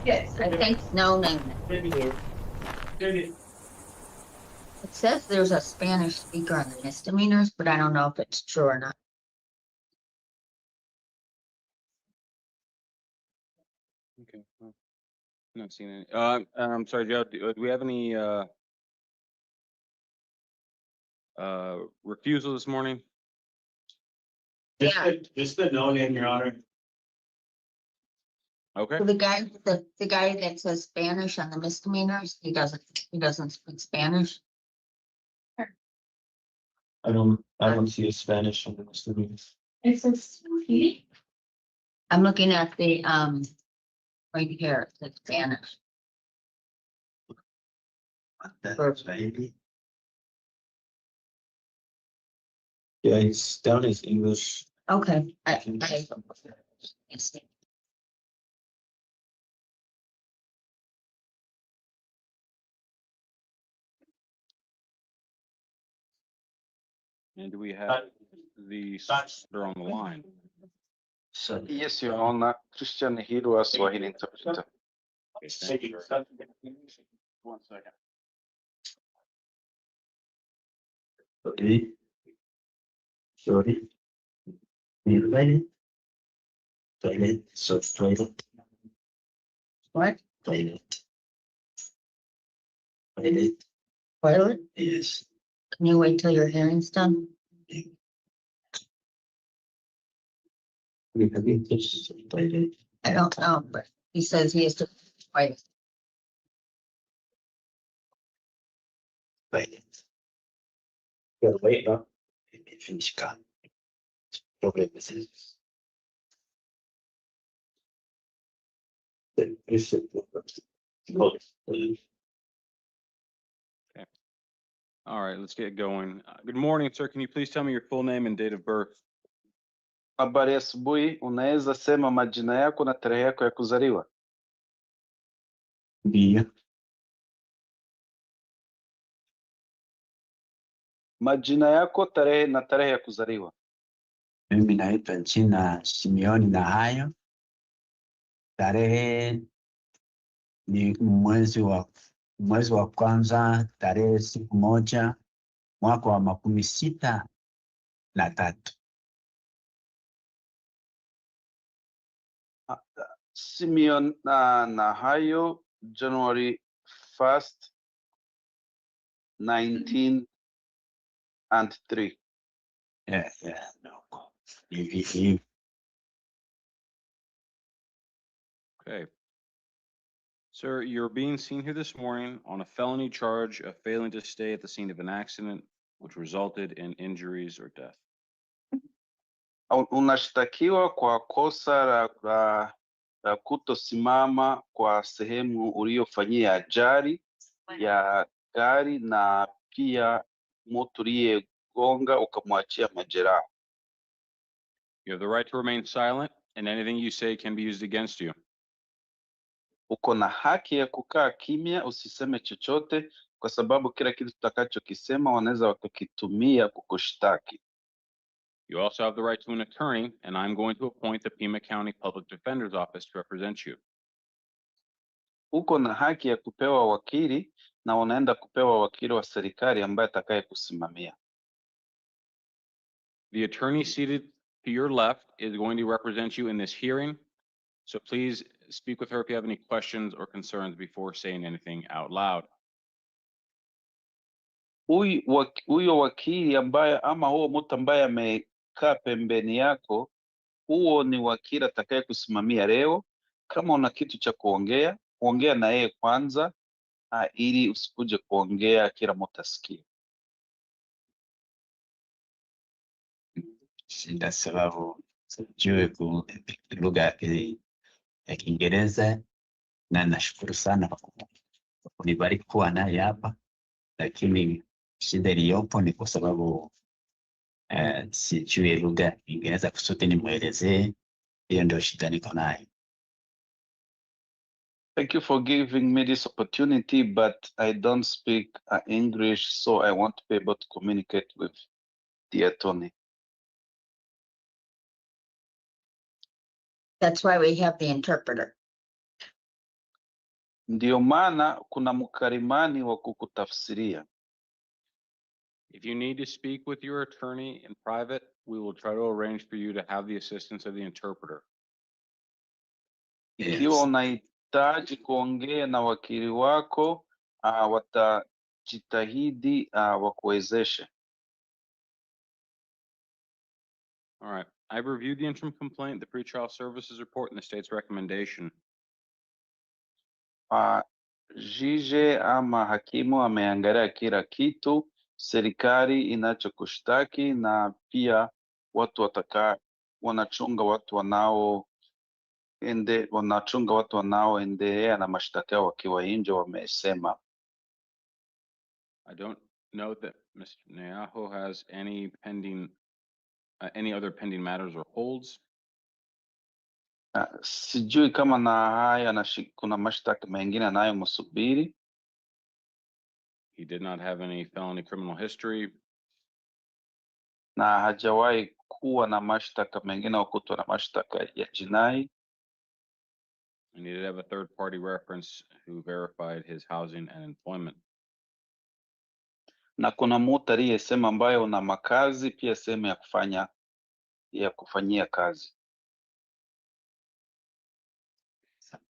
Yes, I think, no, it says there's a Spanish speaker on the misdemeanors, but I don't know if it's true or not. Okay. Well, I'm not seeing any. I'm sorry, Joe. Do we have any refusal this morning? Yeah. Just the no name, Your Honor. Okay. The guy that says Spanish on the misdemeanors, he doesn't speak Spanish. I don't see a Spanish on the misdemeanors. It says. I'm looking at the, right here, the Spanish. That's baby. Yeah, it's down as English. Okay, I And do we have the solicitor on the line? So Yes, Your Honor. Christian Hiro, Swahili interpreter. Okay, thank you. 1 second. Sorry. You ready? Toilet, so toilet, what? toilet. Toilet, Toilet? yes. Can you wait till your hearing's done? We have it, just toilet. I don't know, but he says he has to wait. Toilet. Gotta wait, huh? Finish cut. Problem is this. All right, let's get going. Good morning, sir. Can you please tell me your full name and date of birth? Habari ya asubuhi, unaweza sema majina yako na tarehe yako ya kuzaliwa? Ndio. Majina yako, tarehe na tarehe ya kuzaliwa. Mimi naitwa jina Simeoni na hayo. Tarehe ni mwezi wa kwanza, tarehe 1 mwaka wa 63. Simeon na hayo, January 1st, 1903. Yeah, no. Hivi. Okay. Sir, you're being seen here this morning on a felony charge of failing to stay at the scene of an accident which resulted in injuries or death. Unashtakiwa kwa kosa la kutosimama kwa sehemu uliyofanyia ajali ya gari na pia mtu uliyegonga ukamwachia majeraha. You have the right to remain silent, and anything you say can be used against you. Uko na haki ya kukaa kimya, usiseme chochote, kwa sababu kila kitu tutakachokisema wanaweza wakakitumia kukushtaki. You also have the right to an attorney, and I'm going to appoint the Pima County Public Defender's Office to represent you. Uko na haki ya kupewa wakili, na unaenda kupewa wakili wa serikali ambaye atakaye kusimamia. The attorney seated to your left is going to represent you in this hearing. So please speak with her if you have any questions or concerns before saying anything out loud. Huyo wakili ambaye ama huo mtu ambaye amekaa pembeni yako, huo ni wakili atakaye kusimamia leo. Kama una kitu cha kuongea, ongea na yeye kwanza, ili usikuje kuongea kila mtu asikie. Sina sababu sijui lugha ya Kiingereza, na nashukuru sana kwa kunibariki kuwa naye hapa, lakini shida iliyopo ni kwa sababu sijui lugha ya Kiingereza kusudi nimwelezee. Hiyo ndio shida niko nayo. Thank you for giving me this opportunity, but I don't speak English, so I want to be able to communicate with the attorney. That's why we have the interpreter. Ndio maana kuna mkarimani wa kukutafsiria. If you need to speak with your attorney in private, we will try to arrange for you to have the assistance of the interpreter. Ikiwa Yes. unahitaji kuongea na wakili wako, watajitahidi wakuwezeshe. All right. I've reviewed the interim complaint, the pretrial services report, and the state's recommendation. Jije ama hakimu ameangalia kila kitu, serikali inachokushtaki na pia watu wanachunga watu wanaoendelea na mashtaka yao wakiwa nje wamesema. I don't know that Mr. Neaho has any pending, any other pending matters or holds. Sijui kama na haya kuna mashtaka mengine anayomsubiri. He did not have any felony criminal history. Na hajawahi kuwa na mashtaka mengine au kutwa na mashtaka ya jinai. And he did have a third-party reference who verified his housing and employment. Na kuna mtu aliyesema ambayo una makazi pia sehemu ya kufanyia kazi.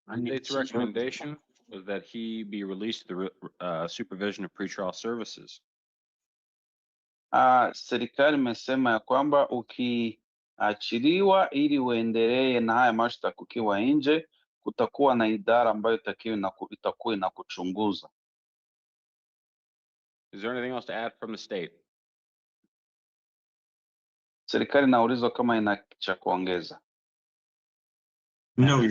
State's recommendation was that he be released to the supervision of pretrial services. Serikali imesema ya kwamba ukiachiliwa ili uendelee na haya mashtaka ukiwa nje, kutakuwa na idara ambayo itakuwa inakuchunguza. Is there anything else to add from the state? Serikali inaulizwa kama ina cha kuongeza. No,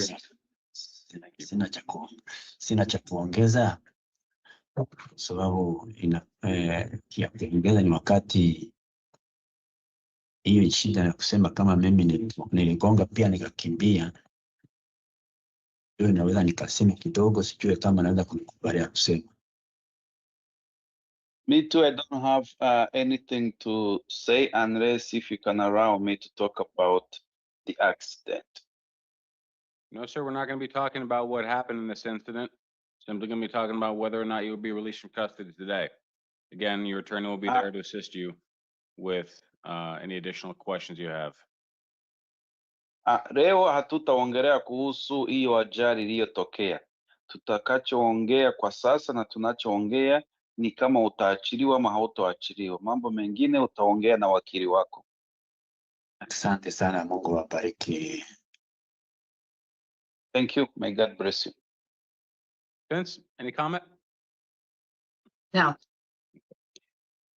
sina cha kuongeza sababu ya kuongeza ni wakati hiyo shida ya kusema kama mimi niligonga pia nikakimbia, hiyo naweza nikasema kidogo, sijue kama naweza kunikubalia kusema. Me too, I don't have anything to say unless if you can allow me to talk about the accident. No, sir, we're not going to be talking about what happened in this incident. Simply going to be talking about whether or not you will be released from custody today. Again, your attorney will be there to assist you with any additional questions you have. Leo hatutaongelea kuhusu hiyo ajali iliyotokea. Tutakachoongea kwa sasa na tunachoongea ni kama utaachiliwa ama hautoachiliwa. Mambo mengine utaongea na wakili wako. Asante sana, Mungu awabariki. Thank you. May God bless you. Vince, any comment? No.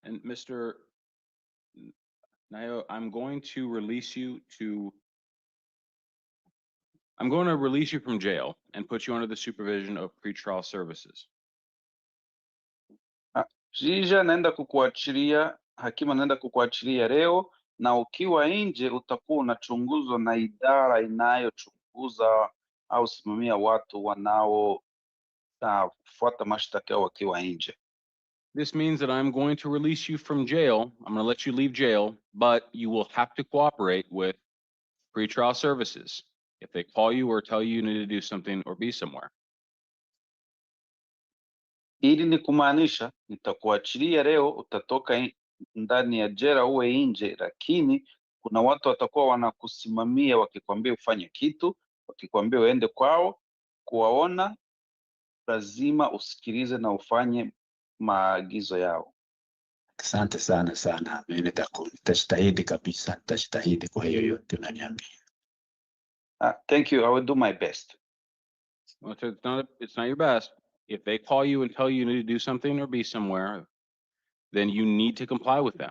And Mr. Nayo, I'm going to release you from jail and put you under the supervision of pretrial services. Jija naenda kukuachilia, hakimu anaenda kukuachilia leo, na ukiwa nje utakuwa unachunguzwa na idara inayochunguza au simamia watu wanao fuata mashtaka yao wakiwa nje. This means that I'm going to release you from jail. I'm going to let you leave jail, but you will have to cooperate with pretrial services if they call you or tell you need to do something or be somewhere. Ili ni kumaanisha nitakuachilia leo, utatoka ndani ya jela uwe nje, lakini kuna watu watakuwa wanakusimamia wakikwambia ufanye kitu, wakikwambia uende kwao kuwaona, lazima usikilize na ufanye maagizo yao. Asante sana. Mimi nitajitahidi kabisa, nitajitahidi kwa hiyo yote unaniambia. Thank you. I will do my best. Well, it's not your best. If they call you and tell you need to do something or be somewhere, then you need to comply with them.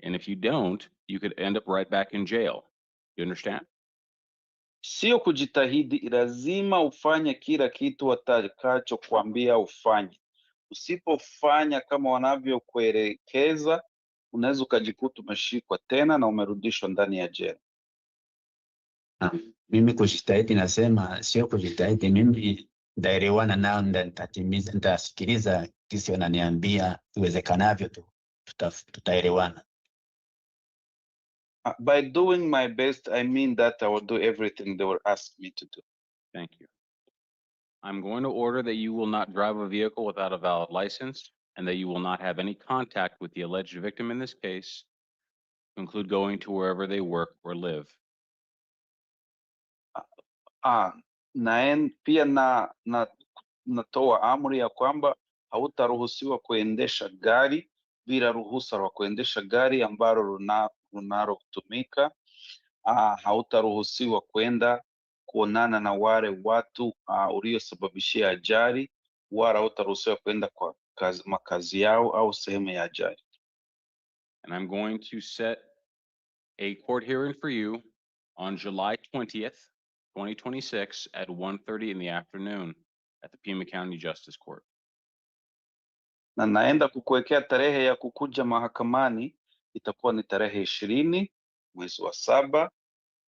And if you don't, you could end up right back in jail. You understand? Sio kujitahidi, lazima ufanye kila kitu watakachokuambia ufanye. Usipofanya kama wanavyokuelekeza, unaweza ukajikuta umeshikwa tena na umerudishwa ndani ya jela. Mimi kujitahidi nasema sio kujitahidi, mimi ndaelewana nao, nitatimiza, nitasikiliza kisi wananiambia iwezekanavyo tu, tutaelewana. By doing my best, I mean that I will do everything they will ask me to do. Thank you. I'm going to order that you will not drive a vehicle without a valid license and that you will not have any contact with the alleged victim in this case, to include going to wherever they work or live. Pia natoa amri ya kwamba hautaruhusiwa kuendesha gari bila ruhusa la kuendesha gari ambalo linalotumika. Hautaruhusiwa kwenda kuonana na wale watu uliosababishia ajali, wala hautaruhusiwa kwenda kwa makazi yao au sehemu ya ajali. And I'm going to set a court hearing for you on July 20th, 2026 at 1:30 in the afternoon at the Pima County Justice Court. Na naenda kukuwekea tarehe ya kukuja mahakamani, itakuwa ni tarehe 20 mwezi wa 7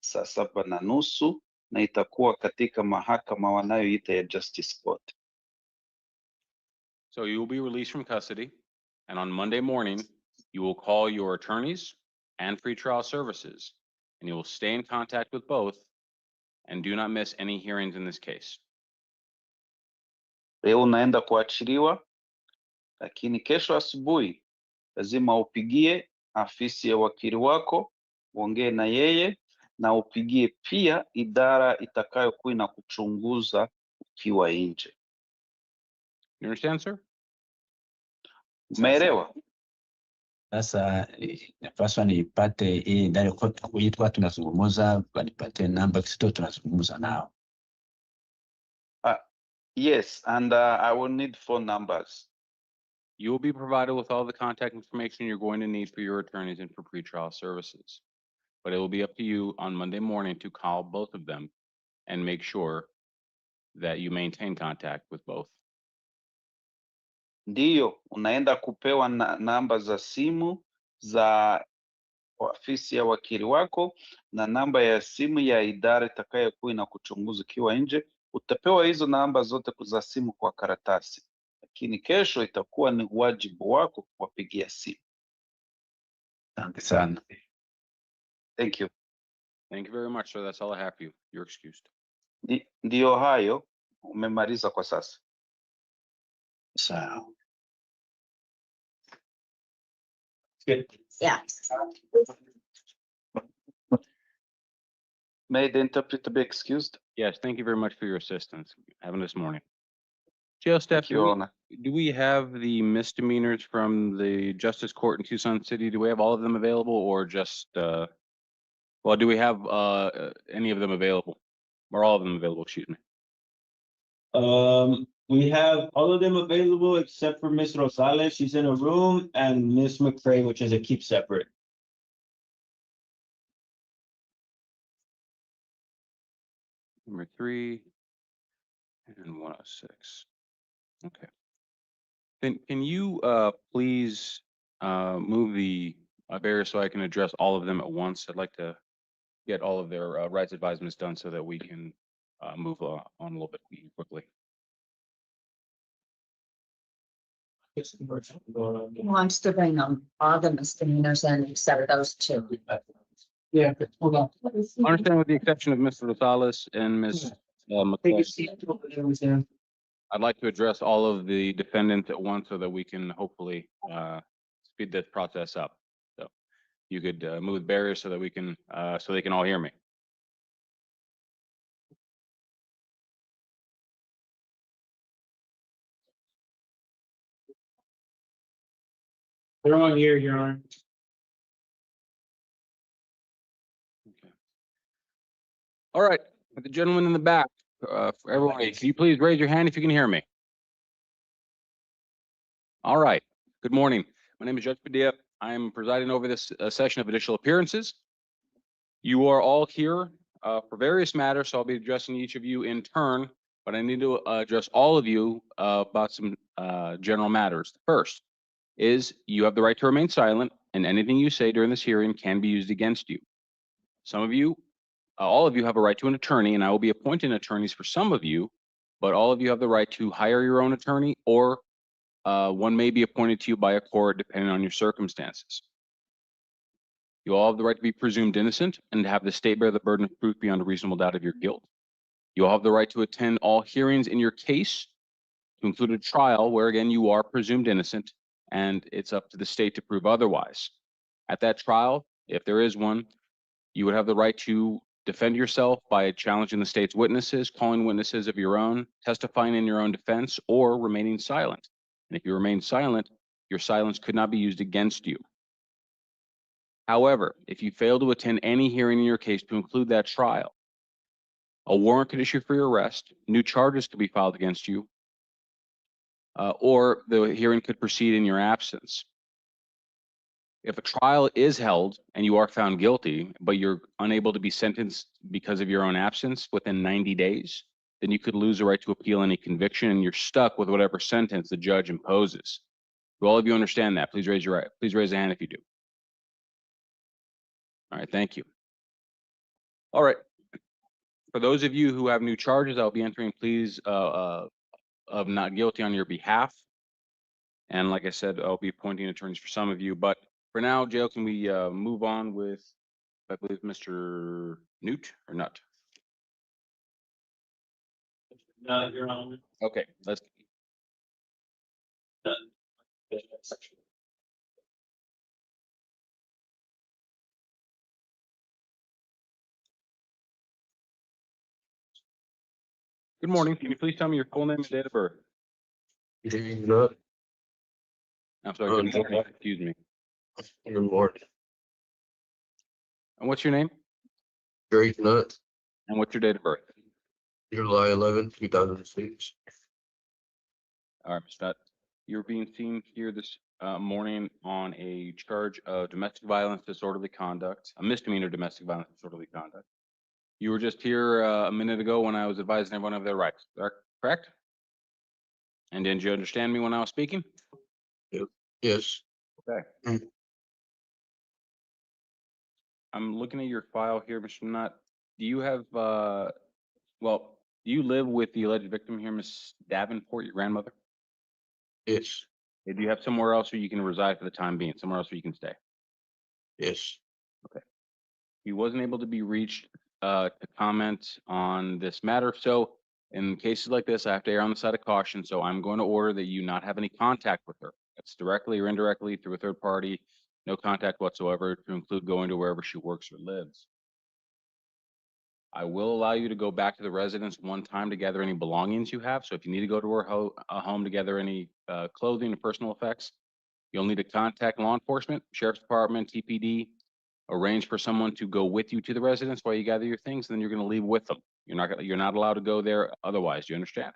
saa 7:30, na itakuwa katika mahakama wanayoita ya Justice Court. So you will be released from custody, and on Monday morning, you will call your attorneys and pretrial services, and you will stay in contact with both and do not miss any hearings in this case. Leo unaenda kuachiliwa, lakini kesho asubuhi lazima upigie afisi ya wakili wako, uongee na yeye, na upigie pia idara itakayokuwa inakuchunguza ukiwa nje. You understand, sir? Umeelewa? Sasa napaswa nipate hii ndani kwa tunazungumza, wanipatie namba kisito tunazungumza nao. Yes, and I will need phone numbers. You will be provided with all the contact information you're going to need for your attorneys and for pretrial services. But it will be up to you on Monday morning to call both of them and make sure that you maintain contact with both. Ndiyo, unaenda kupewa namba za simu za ofisi ya wakili wako na namba ya simu ya idara itakayokuwa inakuchunguza ukiwa nje. Utapewa hizo namba zote za simu kwa karatasi, lakini kesho itakuwa ni wajibu wako kuwapigia simu. Asante sana. Thank you. Thank you very much, sir. That's all I have for you. You're excused. Ndiyo hayo, umemaliza kwa sasa. Sawa. Yeah. May the interpreter be excused? Yes, thank you very much for your assistance having this morning. Jail staff, Thank you, Honor. do we have the misdemeanors from the Justice Court in Tucson City? Do we have all of them available or just, well, do we have any of them available? Or all of them available, excuse me? We have all of them available except for Miss Rosales. She's in a room, and Miss McCray, which is a keep separate. Number 3 and 106. Okay. Then can you please move the barrier so I can address all of them at once? I'd like to get all of their rights advisements done so that we can move on a little bit quickly. He wants to bring all the misdemeanors in except for those two. Yeah, hold on. I understand with the exception of Mr. Rosales and Ms. McCoy. I'd like to address all of the defendants at once so that we can hopefully speed this process up. So you could move the barriers so that we can, so they can all hear me. They're on here, Your Honor. Okay. All right, the gentleman in the back, for everyone, can you please raise your hand if you can hear me? All right, good morning. My name is Judge Padilla. I am presiding over this session of additional appearances. You are all here for various matters, so I'll be addressing each of you in turn, but I need to address all of you about some general matters. First is you have the right to remain silent, and anything you say during this hearing can be used against you. Some of you, all of you have a right to an attorney, and I will be appointing attorneys for some of you, but all of you have the right to hire your own attorney, or one may be appointed to you by a court depending on your circumstances. You all have the right to be presumed innocent and to have the state bear the burden of proof beyond a reasonable doubt of your guilt. You'll have the right to attend all hearings in your case, to include a trial where again you are presumed innocent and it's up to the state to prove otherwise. At that trial, if there is one, you would have the right to defend yourself by challenging the state's witnesses, calling witnesses of your own, testifying in your own defense, or remaining silent. And if you remain silent, your silence could not be used against you. However, if you fail to attend any hearing in your case to include that trial, a warrant could issue for your arrest, new charges could be filed against you, or the hearing could proceed in your absence. If a trial is held and you are found guilty, but you're unable to be sentenced because of your own absence within 90 days, then you could lose the right to appeal any conviction and you're stuck with whatever sentence the judge imposes. Do all of you understand that? Please raise a hand if you do. All right, thank you. All right. For those of you who have new charges, I'll be entering pleas of not guilty on your behalf. And like I said, I'll be appointing attorneys for some of you, but for now, Jail, can we move on with, I believe, Mr. Newt or Nutt? Your Honor. Okay, let's. Good morning. Can you please tell me your full name and date of birth? Good morning. I'm sorry, good morning. Excuse me. Good morning. And what's your name? Drake Nutt, And what's your date of birth? July 11th, 2006. All right, Mr. Nutt. You're being seen here this morning on a charge of domestic violence, disorderly conduct, a misdemeanor domestic violence, disorderly conduct. You were just here a minute ago when I was advising everyone of their rights, is that correct? And did you understand me when I was speaking? Yes, I'm looking at your file here, Mr. Nutt. Do you have, do you live with the alleged victim here, Miss Davenport, your grandmother? yes, Do you have somewhere else where you can reside for the time being, somewhere else where you can stay? yes. He wasn't able to be reached to comment on this matter. So in cases like this, I have to err on the side of caution. So I'm going to order that you not have any contact with her. That's directly or indirectly through a third party, no contact whatsoever, to include going to wherever she works or lives. I will allow you to go back to the residence one time to gather any belongings you have. So if you need to go to her home to gather any clothing or personal effects, you'll need to contact law enforcement, sheriff's department, TPD, arrange for someone to go with you to the residence while you gather your things, then you're going to leave with them. You're not allowed to go there otherwise. Do you understand?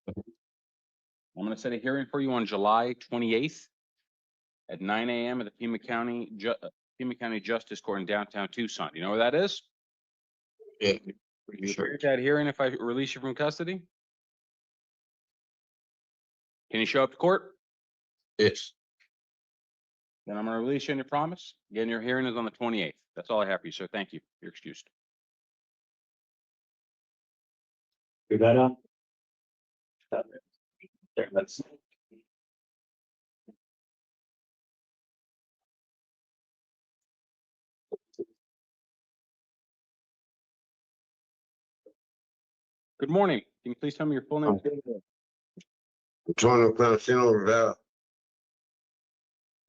I'm going to set a hearing for you on July 28th at 9 a.m. at the Pima County Justice Court in downtown Tucson. You know where that is? Yeah, You pretty sure. agree with that hearing if I release you from custody? Can you show up to court? Yes, Then I'm going to release you on your promise. Again, your hearing is on the 28th. That's all I have for you, sir. Thank you. You're excused. Rivera. There, that's. Good morning. Can you please tell me your full name? Antonio Clementino Rivera,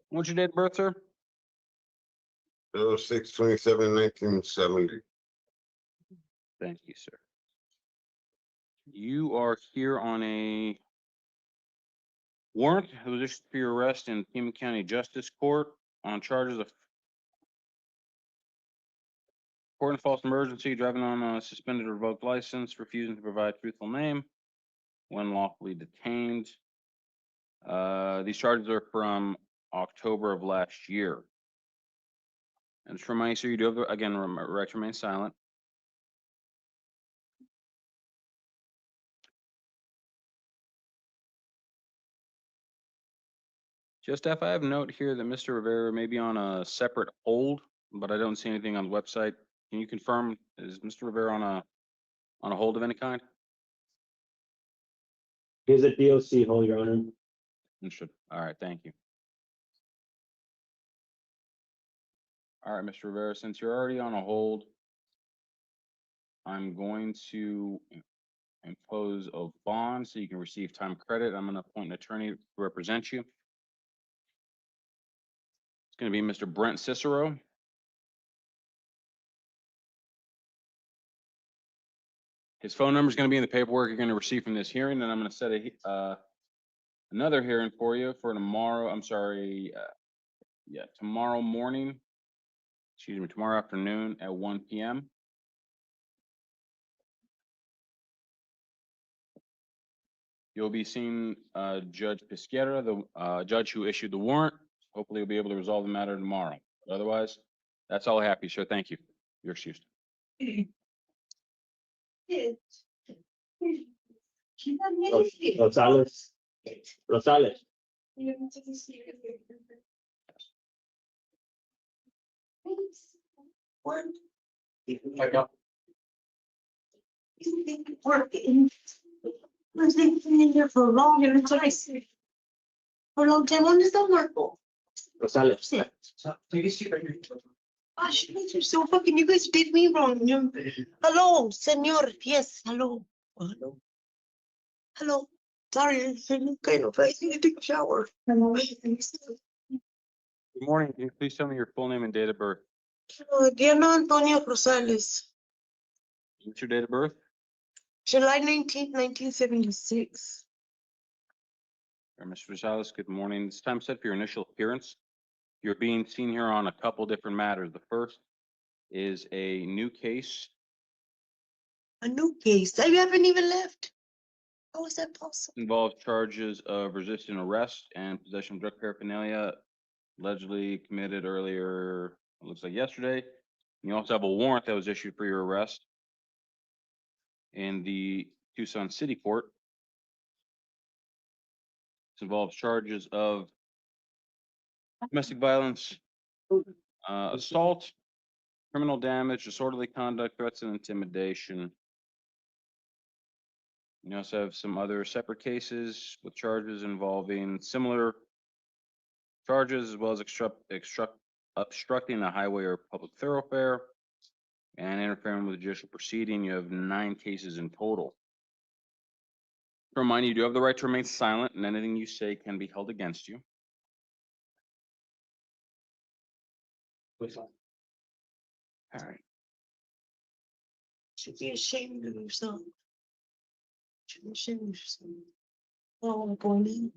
What's your date of birth, sir? 06/27/1970. Thank you, sir. You are here on a warrant that was issued for your arrest in Pima County Justice Court on charges of reporting false emergency, driving on a suspended or revoked license, refusing to provide truthful name when lawfully detained. These charges are from October of last year. And just remind you, sir, you do have, again, right to remain silent. Just F, I have a note here that Mr. Rivera may be on a separate hold, but I don't see anything on the website. Can you confirm, is Mr. Rivera on a hold of any kind? Here's a DOC hold, Your Honor. Understood. All right, thank you. All right, Mr. Rivera, since you're already on a hold, I'm going to impose a bond so you can receive time credit. I'm gonna appoint an attorney to represent you. It's gonna be Mr. Brent Cicero. His phone number is gonna be in the paperwork you're gonna receive from this hearing, and I'm gonna set another hearing for you for tomorrow. I'm sorry, tomorrow morning. Excuse me, tomorrow afternoon at 1 p.m. You'll be seeing Judge Pisquera, the judge who issued the warrant. Hopefully, you'll be able to resolve the matter tomorrow. Otherwise, that's all I have, sir. Thank you. You're excused. Rosales. Rosales. They've been in there for a long time. For a long time, when is the Marco? Rosales. Gosh, you guys are so fucking, you guys did me wrong. Hello, senor, yes, hello. Hello. Hello, sorry, I'm kind of, I need to take a shower. Good morning. Can you please tell me your full name and date of birth? Diana Antonia Rosales, What's your date of birth? July 19th, 1976. Mr. Rosales, good morning. It's time set for your initial appearance. You're being seen here on a couple different matters. The first is a new case. A new case, I haven't even left. How is that possible? Involves charges of resisting arrest and possession of drug paraphernalia allegedly committed earlier, it looks like yesterday. You also have a warrant that was issued for your arrest in the Tucson City Court. This involves charges of domestic violence, assault, criminal damage, disorderly conduct, threats and intimidation. You also have some other separate cases with charges involving similar charges, as well as obstructing a highway or public thoroughfare and interfering with a judicial proceeding. You have 9 cases in total. To remind you, you do have the right to remain silent, and anything you say can be held against you. All right. Should be ashamed of yourself. Should be ashamed of yourself. Oh, I'm going in.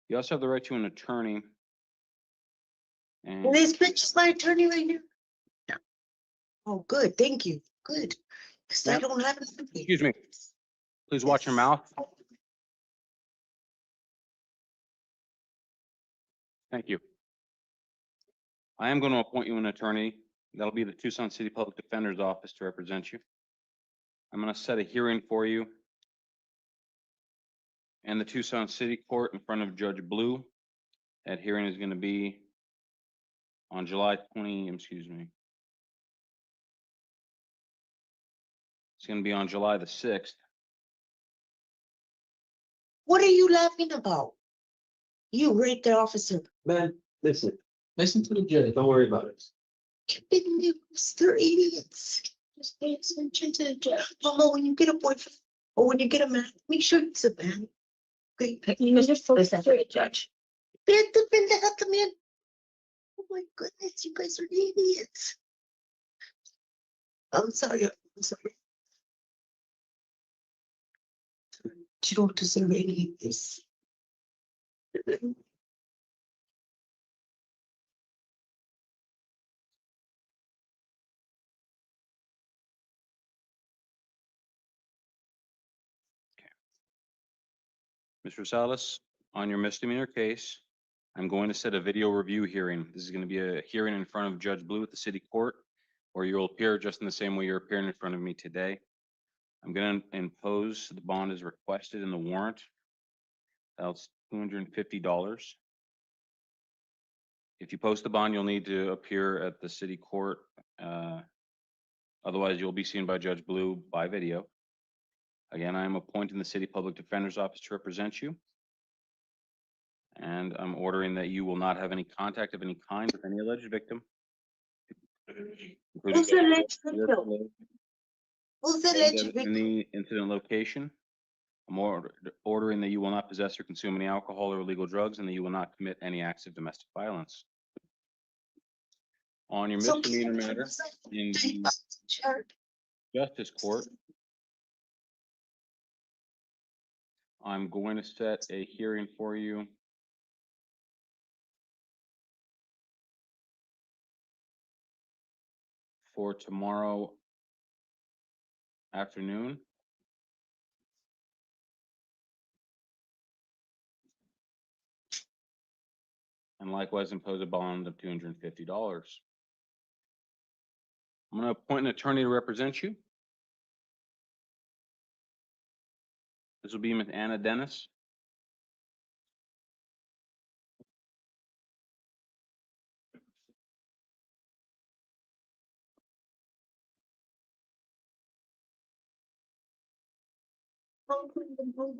You also have the right to an attorney. And This bitch is my attorney right here. Yeah. Oh, good, thank you, good. Cause I Yeah. don't have. Excuse me. Please watch your mouth. Thank you. I am going to appoint you an attorney. That'll be the Tucson City Public Defender's Office to represent you. I'm going to set a hearing for you in the Tucson City Court in front of Judge Blue. That hearing is going to be on July 20, excuse me. It's going to be on July the 6th. What are you laughing about? You right there, officer. Man, listen to the judge, don't worry about it. They're idiots. Just pay attention to the judge. Mama, when you get a boyfriend or when you get a man, make sure it's a man. Okay, you just focus on the judge. Vete, pendeja también. Oh my goodness, you guys are idiots. I'm sorry. You don't deserve any of this. Mr. Salas, on your misdemeanor case, I'm going to set a video review hearing. This is going to be a hearing in front of Judge Blue at the city court, where you'll appear just in the same way you're appearing in front of me today. I'm going to impose the bond as requested in the warrant. That's $250. If you post the bond, you'll need to appear at the city court. Otherwise, you'll be seen by Judge Blue by video. Again, I am appointing the City Public Defender's Office to represent you. And I'm ordering that you will not have any contact of any kind with any alleged victim. Who's the alleged including victim? Who's the in alleged the- in victim? the incident location. I'm ordering that you will not possess or consume any alcohol or illegal drugs, and that you will not commit any acts of domestic violence. On your So- misdemeanor matter in the Sure. Justice Court, I'm going to set a hearing for you for tomorrow afternoon. And likewise impose a bond of $250. I'm going to appoint an attorney to represent you. This will be Ms. Anna Dennis.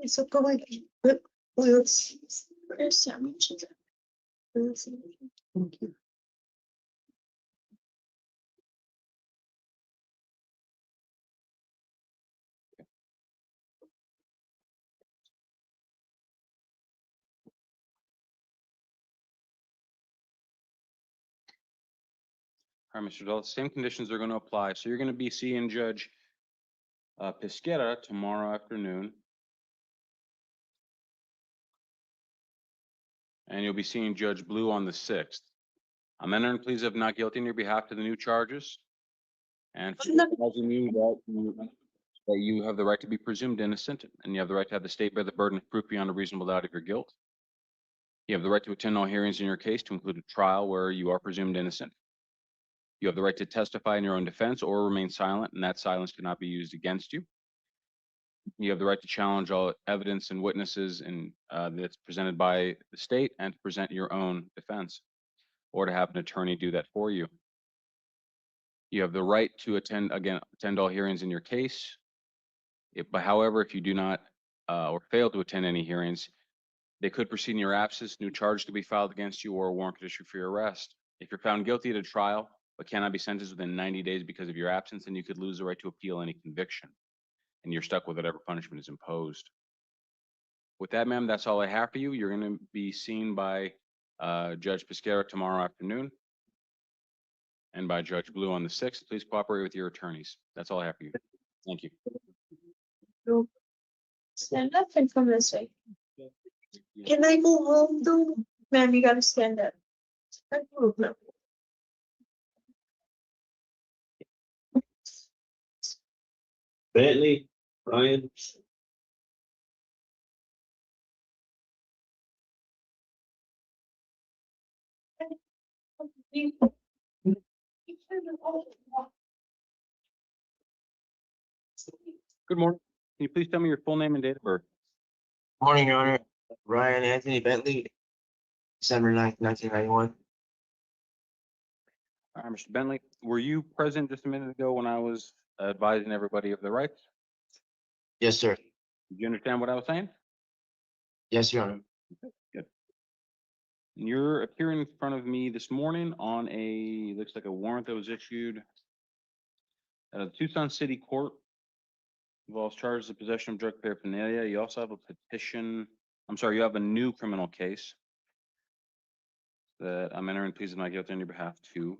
So go ahead. We'll see. There's so much of that. Thank you. All right, Mr. Dulles, same conditions are going to apply. So you're going to be seeing Judge Pisquera tomorrow afternoon. And you'll be seeing Judge Blue on the 6th. I'm entering pleas of not guilty on your behalf to the new charges. And I'm not- advising you that you have the right to be presumed innocent, and you have the right to have the state bear the burden of proof beyond a reasonable doubt of your guilt. You have the right to attend all hearings in your case, to include a trial where you are presumed innocent. You have the right to testify in your own defense or remain silent, and that silence cannot be used against you. You have the right to challenge all evidence and witnesses that's presented by the state, and to present your own defense, or to have an attorney do that for you. You have the right to attend all hearings in your case. But however, if you do not or fail to attend any hearings, they could proceed in your absence. New charge could be filed against you, or a warrant could issue for your arrest. If you're found guilty at a trial but cannot be sentenced within 90 days because of your absence, then you could lose the right to appeal any conviction, and you're stuck with whatever punishment is imposed. With that, ma'am, that's all I have for you. You're going to be seen by Judge Pisquera tomorrow afternoon and by Judge Blue on the 6th. Please cooperate with your attorneys. That's all I have for you. Thank you. Stand up and come this way. Can I go home though? Ma'am, you gotta stand up. No. Bentley, Ryan. Good morning. Can you please tell me your full name and date of birth? Morning, Your Honor. Ryan Anthony Bentley, December 9th, 1991. All right, Mr. Bentley, were you present just a minute ago when I was advising everybody of their rights? Yes, sir. Did you understand what I was saying? Yes, Your Honor. Good. You're appearing in front of me this morning on looks like a warrant that was issued at a Tucson City Court. Involves charges of possession of drug paraphernalia. You also have a petition. I'm sorry, you have a new criminal case that I'm entering pleas of not guilty on your behalf too.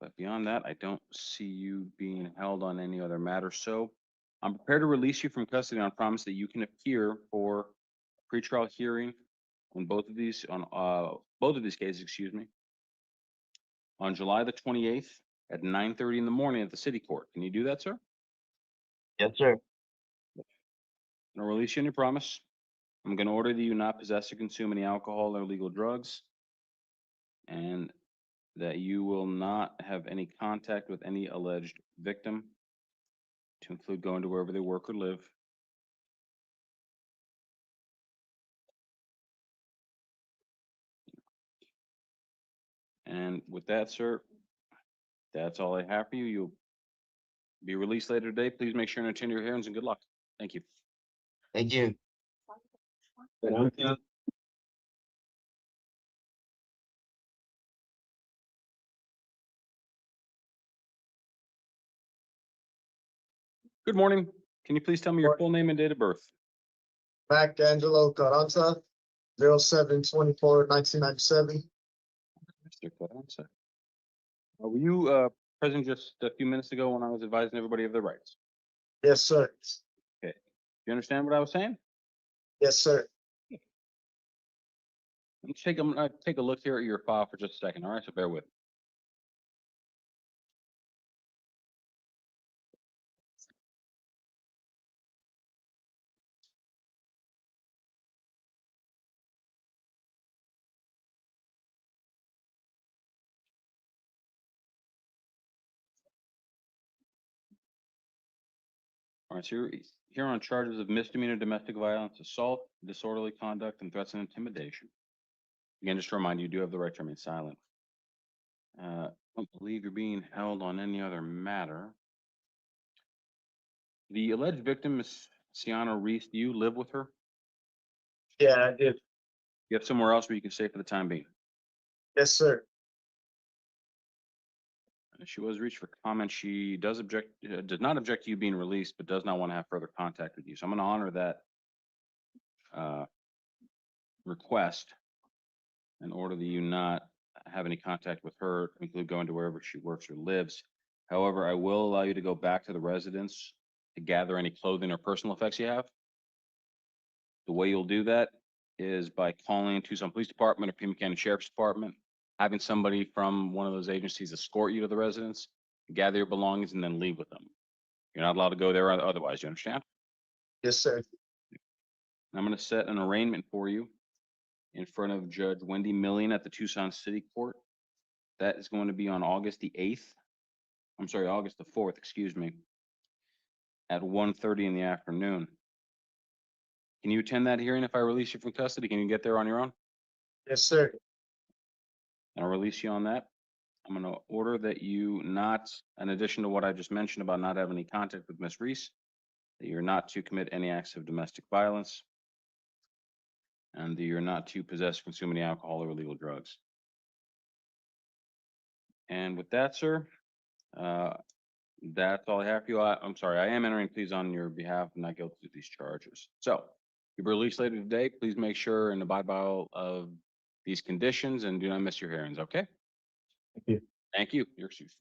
But beyond that, I don't see you being held on any other matter. So I'm prepared to release you from custody on promise that you can appear for a pretrial hearing on both of these cases, excuse me, on July the 28th at 9:30 in the morning at the city court. Can you do that, sir? Yes, sir. I'm gonna release you on your promise. I'm gonna order that you not possess or consume any alcohol or illegal drugs, and that you will not have any contact with any alleged victim, to include going to wherever they work or live. And with that, sir, That's all I have for you. You'll be released later today. Please make sure and attend your hearings and good luck. Thank you. Thank you. Gracias. Good morning. Can you please tell me your full name and date of birth? Mac Angelo Carranza, 07/24/1997. Mr. Carranza. Were you present just a few minutes ago when I was advising everybody of their rights? Yes, sir. Okay. You understand what I was saying? Yes, sir. I'm gonna take a look here at your file for just a second. All right, so bear with. All right, so you're here on charges of misdemeanor domestic violence, assault, disorderly conduct, and threats and intimidation. Again, just to remind you, you do have the right to remain silent. I don't believe you're being held on any other matter. The alleged victim is Sienna Reese. Do you live with her? Yeah, I did. You have somewhere else where you can stay for the time being? Yes, sir. She was reached for comment. She does not object to you being released, but does not want to have further contact with you. So I'm going to honor that request in order that you not have any contact with her, include going to wherever she works or lives. However, I will allow you to go back to the residence to gather any clothing or personal effects you have. The way you'll do that is by calling Tucson Police Department or Pima County Sheriff's Department, having somebody from one of those agencies escort you to the residence, gather your belongings, and then leave with them. You're not allowed to go there otherwise, you understand? Yes, sir. I'm going to set an arraignment for you in front of Judge Wendy Millian at the Tucson City Court. That is going to be on August the 8th. I'm sorry, August the 4th, excuse me, at 1:30 in the afternoon. Can you attend that hearing if I release you from custody? Can you get there on your own? Yes, sir. I'll release you on that. I'm going to order that you not, in addition to what I just mentioned about not having any contact with Miss Reese, that you're not to commit any acts of domestic violence, and that you're not to possess, consume any alcohol or illegal drugs. And with that, sir, that's all I have for you. I'm sorry, I am entering pleas on your behalf and not guilty of these charges. So you'll be released later today. Please make sure and abide by all of these conditions and do not miss your hearings, okay? Thank you. Thank you. You're excused.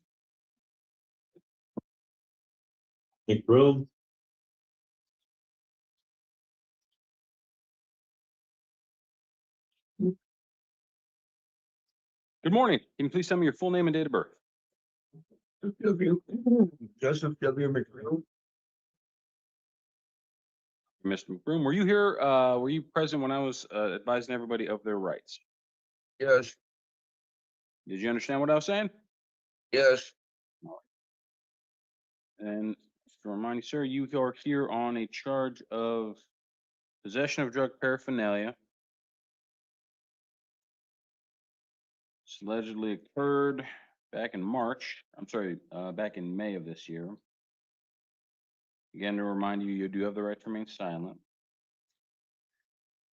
Take room. Good morning. Can you please tell me your full name and date of birth? Joseph W. McGrew. Mr. McBroom, were you here, were you present when I was advising everybody of their rights? Yes, Did you understand what I was saying? yes, And just to remind you, sir, you are here on a charge of possession of drug paraphernalia. This allegedly occurred back in March, I'm sorry, back in May of this year. Again, to remind you, you do have the right to remain silent.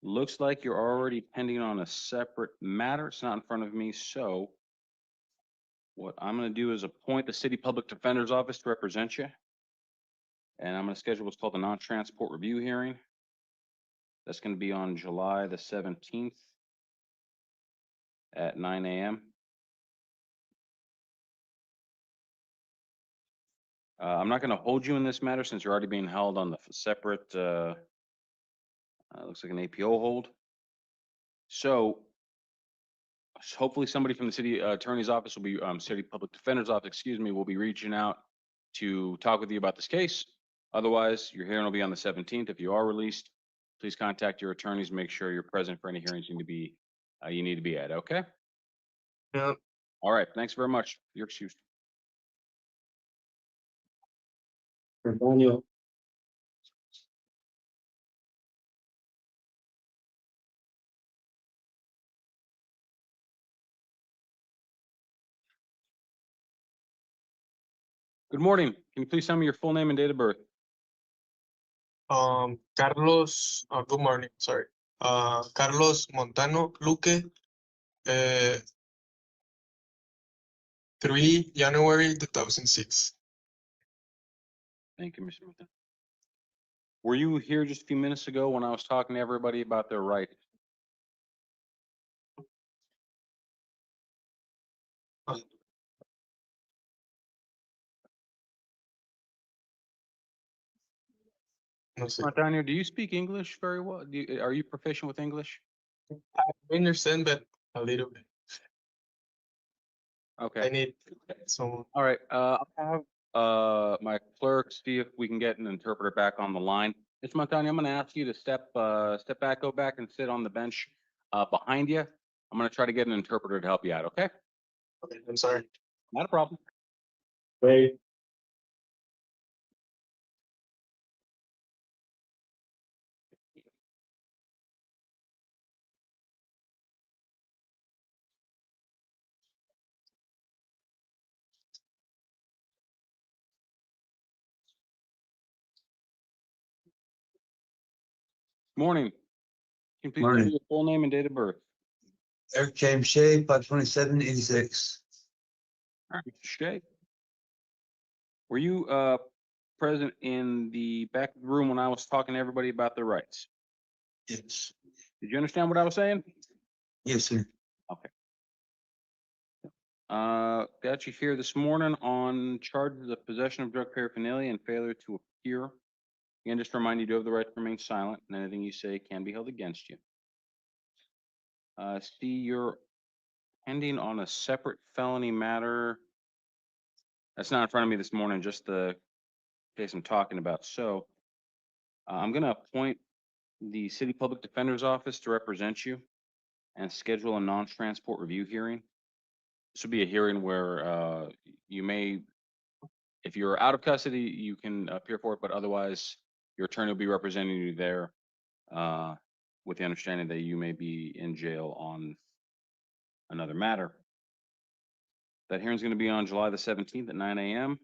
Looks like you're already pending on a separate matter. It's not in front of me, so what I'm gonna do is appoint the city public defender's office to represent you. And I'm gonna schedule what's called a non-transport review hearing. That's gonna be on July the 17th at 9 a.m. I'm not gonna hold you in this matter since you're already being held on the separate, looks like an APO hold. So hopefully somebody from the city attorney's office will be, city public defender's office, excuse me, will be reaching out to talk with you about this case. Otherwise, your hearing will be on the 17th. If you are released, please contact your attorneys, make sure you're present for any hearings you need to be at, okay? Yep. All right, thanks very much. You're excused. Daniel. Good morning. Can you please tell me your full name and date of birth? Carlos, good morning, sorry. Carlos Montano Luque, 3 January 2006. Thank you, Mr. Mata. Were you here just a few minutes ago when I was talking to everybody about their rights? No sé. Montano, do you speak English very well? Are you proficient with English? I understand, but a little bit. Okay. I need someone. All right, I'll have, my clerk see if we can get an interpreter back on the line. Mr. Montani, I'm gonna ask you to step back, go back and sit on the bench, behind you. I'm gonna try to get an interpreter to help you out, okay? Okay, I'm sorry. Not a problem. Wait. Morning. Can you please tell me Morning. your full name and date of birth? Eric James Shea, 52786. All right, Mr. Shea. Were you, present in the back of the room when I was talking to everybody about their rights? Yes. Did you understand what I was saying? Yes, sir. Got you here this morning on charges of possession of drug paraphernalia and failure to appear. Again, just to remind you, you do have the right to remain silent, and anything you say can be held against you. See, you're pending on a separate felony matter. That's not in front of me this morning, just the case I'm talking about. So I'm gonna appoint the City Public Defender's Office to represent you and schedule a non-transport review hearing. This would be a hearing where you may, if you're out of custody, you can appear for it, but otherwise your attorney will be representing you there with the understanding that you may be in jail on another matter. That hearing's going to be on July the 17th at 9 a.m.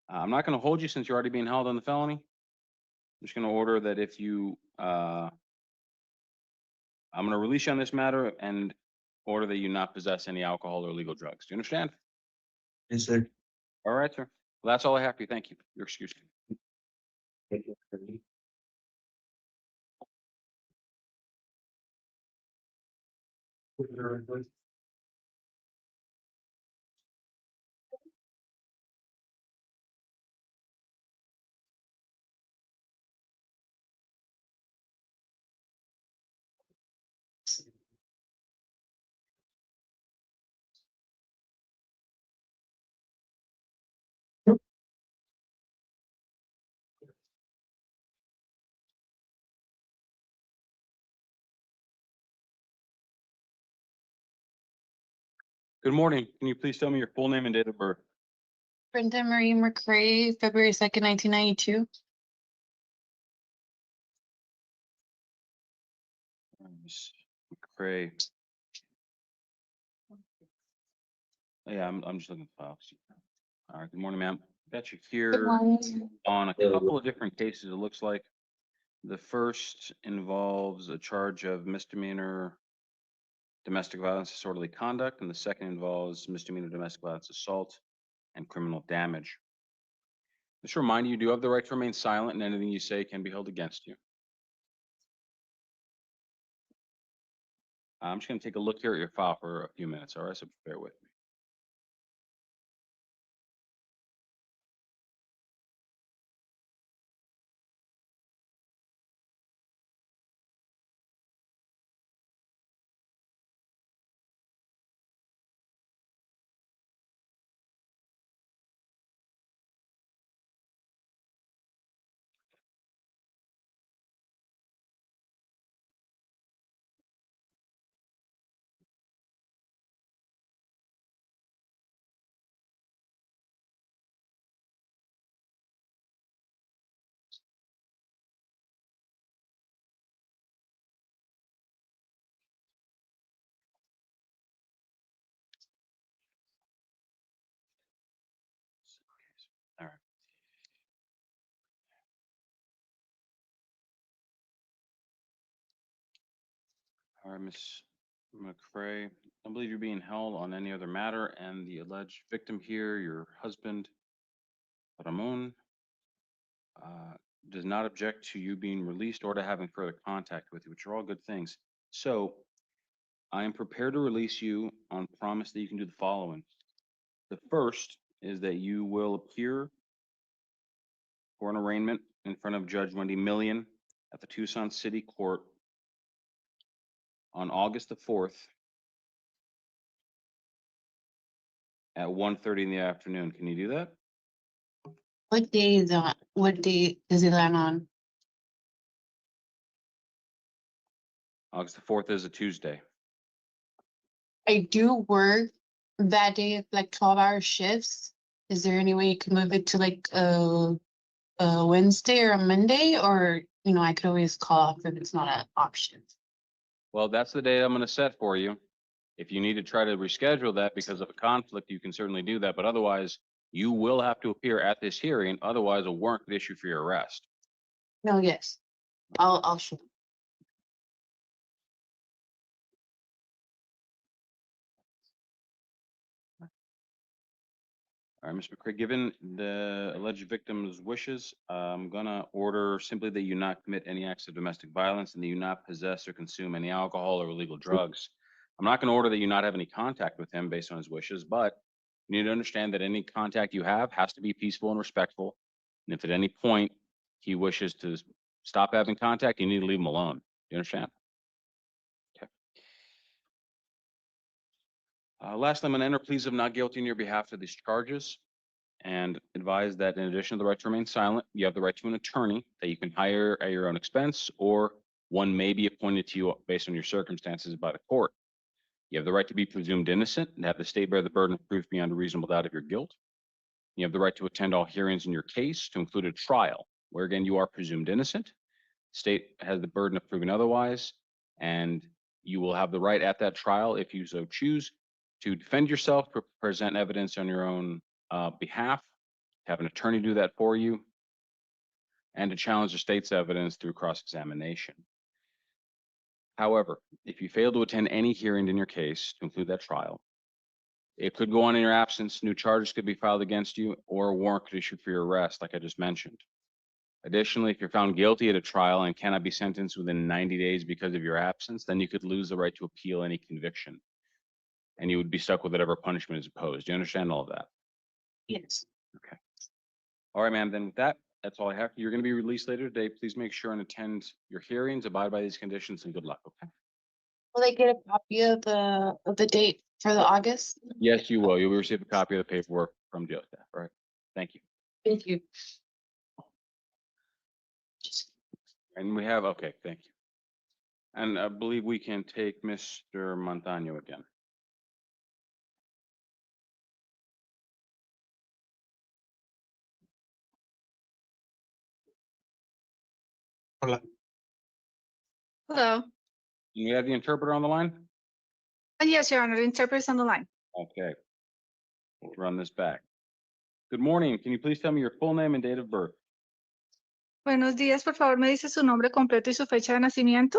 I'm not going to hold you since you're already being held on the felony. I'm just going to order that if you, I'm going to release you on this matter and order that you not possess any alcohol or illegal drugs. Do you understand? Yes, sir. All right, sir. Well, that's all I have for you. Thank you. Your excuse. Good morning. Can you please tell me your full name and date of birth? Brenda Marie McCray, February 2nd, 1992. Ms. McCray. Yeah, I'm just looking at the files. All right, good morning, ma'am. Got you Good here morning. on a couple of different cases, it looks like. The first involves a charge of misdemeanor domestic violence, disorderly conduct, and the second involves misdemeanor domestic violence, assault, and criminal damage. Just to remind you, you do have the right to remain silent, and anything you say can be held against you. I'm just going to take a look here at your file for a few minutes, all right? So bear with me. All right, Ms. McCray, I don't believe you're being held on any other matter, and the alleged victim here, your husband, Ramon, does not object to you being released or to having further contact with you, which are all good things. So I am prepared to release you on promise that you can do the following. The first is that you will appear for an arraignment in front of Judge Wendy Million at the Tucson City Court on August the 4th at 1:30 in the afternoon. Can you do that? What day is on? What day does it land on? August the 4th is a Tuesday. I do work that day, like 12-hour shifts. Is there any way you could move it to like a Wednesday or a Monday, or I could always call off if it's not an option. Well, that's the date I'm going to set for you. If you need to try to reschedule that because of a conflict, you can certainly do that. But otherwise, you will have to appear at this hearing. Otherwise, a warrant could issue for your arrest. No, yes, I'll show. All right, Ms. McCray, given the alleged victim's wishes, I'm gonna order simply that you not commit any acts of domestic violence and that you not possess or consume any alcohol or illegal drugs. I'm not gonna order that you not have any contact with him based on his wishes, but you need to understand that any contact you have has to be peaceful and respectful. And if at any point he wishes to stop having contact, you need to leave him alone. You understand? Okay. Lastly, I'm gonna enter pleas of not guilty on your behalf to these charges and advise that in addition to the right to remain silent, you have the right to an attorney that you can hire at your own expense, or one may be appointed to you based on your circumstances by the court. You have the right to be presumed innocent and have the state bear the burden of proof beyond a reasonable doubt of your guilt. You have the right to attend all hearings in your case, to include a trial, where again you are presumed innocent. State has the burden of proving otherwise, and you will have the right at that trial, if you so choose, to defend yourself, present evidence on your own behalf, have an attorney do that for you, and to challenge the state's evidence through cross-examination. However, if you fail to attend any hearing in your case, to include that trial, it could go on in your absence, new charges could be filed against you, or a warrant could issue for your arrest, like I just mentioned. Additionally, if you're found guilty at a trial and cannot be sentenced within 90 days because of your absence, then you could lose the right to appeal any conviction. And you would be stuck with whatever punishment is imposed. Do you understand all of that? Yes. Okay. All right, ma'am, then with that, that's all I have. You're going to be released later today. Please make sure and attend your hearings, abide by these conditions, and good luck, okay? Will I get a copy of the date for the August? Yes, you will. You'll receive a copy of the paperwork from jail staff. All right. Thank you. Thank you. And we have, okay, thank you. And I believe we can take Mr. Montano again. Hola. Hello. You have the interpreter on the line? Yes, Your Honor, the interpreter's on the line. Okay. We'll run this back. Good morning. Can you please tell me your full name and date of birth? Buenos días, por favor, me dice su nombre completo y su fecha de nacimiento.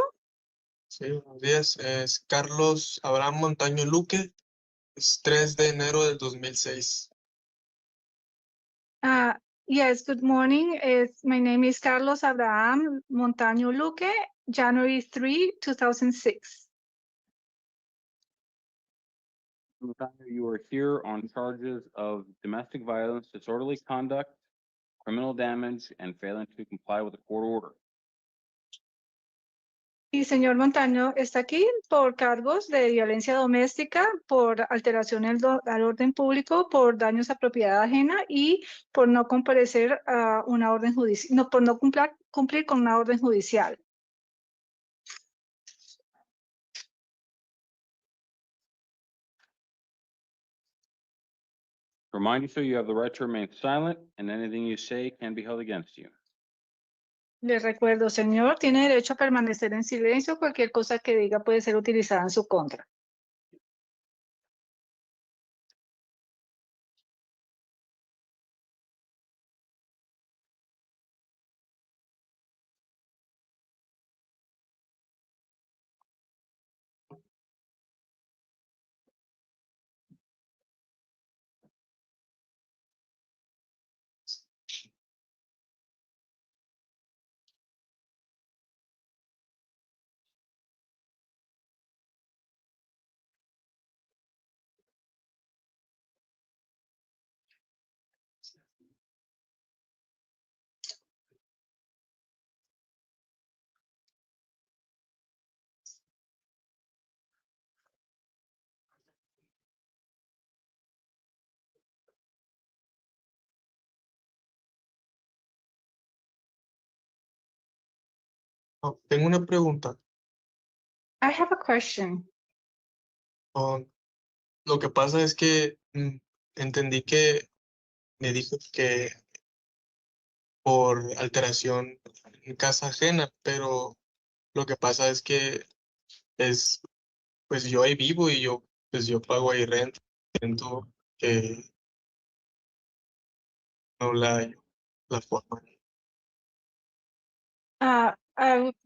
Sí, buenos días. Es Carlos Abraham Montaño Luque. Es 3 de enero del 2006. Yes, good morning. My name is Carlos Abraham Montaño Luque, January 3, 2006. Montano, you are here on charges of domestic violence, disorderly conduct, criminal damage, and failing to comply with a court order. Y señor Montaño está aquí por cargos de violencia doméstica, por alteración al orden público, por daños a propiedad ajena y por no comparecer a una orden judicial, no, por no cumplir con una orden judicial. Remind you, sir, you have the right to remain silent, and anything you say can be held against you. Le recuerdo, señor, tiene derecho a permanecer en silencio. Cualquier cosa que diga puede ser utilizada en su contra. Oh, tengo una pregunta. I have a question. Oh, lo que pasa es que entendí que me dijo que por alteración en casa ajena, pero lo que pasa es que es, pues yo ahí vivo y pues yo pago ahí renta. Siento que no la forma.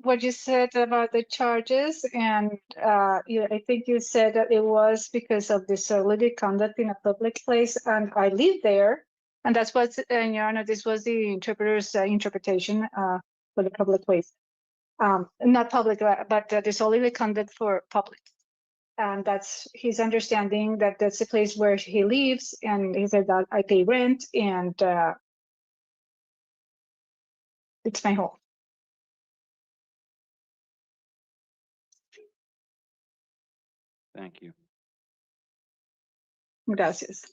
What you said about the charges, and I think you said that it was because of disorderly conduct in a public place, and I live there, and that's what, and Your Honor, this was the interpreter's interpretation for the public place. Not public, but disorderly conduct for public. And that's his understanding that that's the place where he lives, and he said that I pay rent, and it's my home. Thank you. Gracias.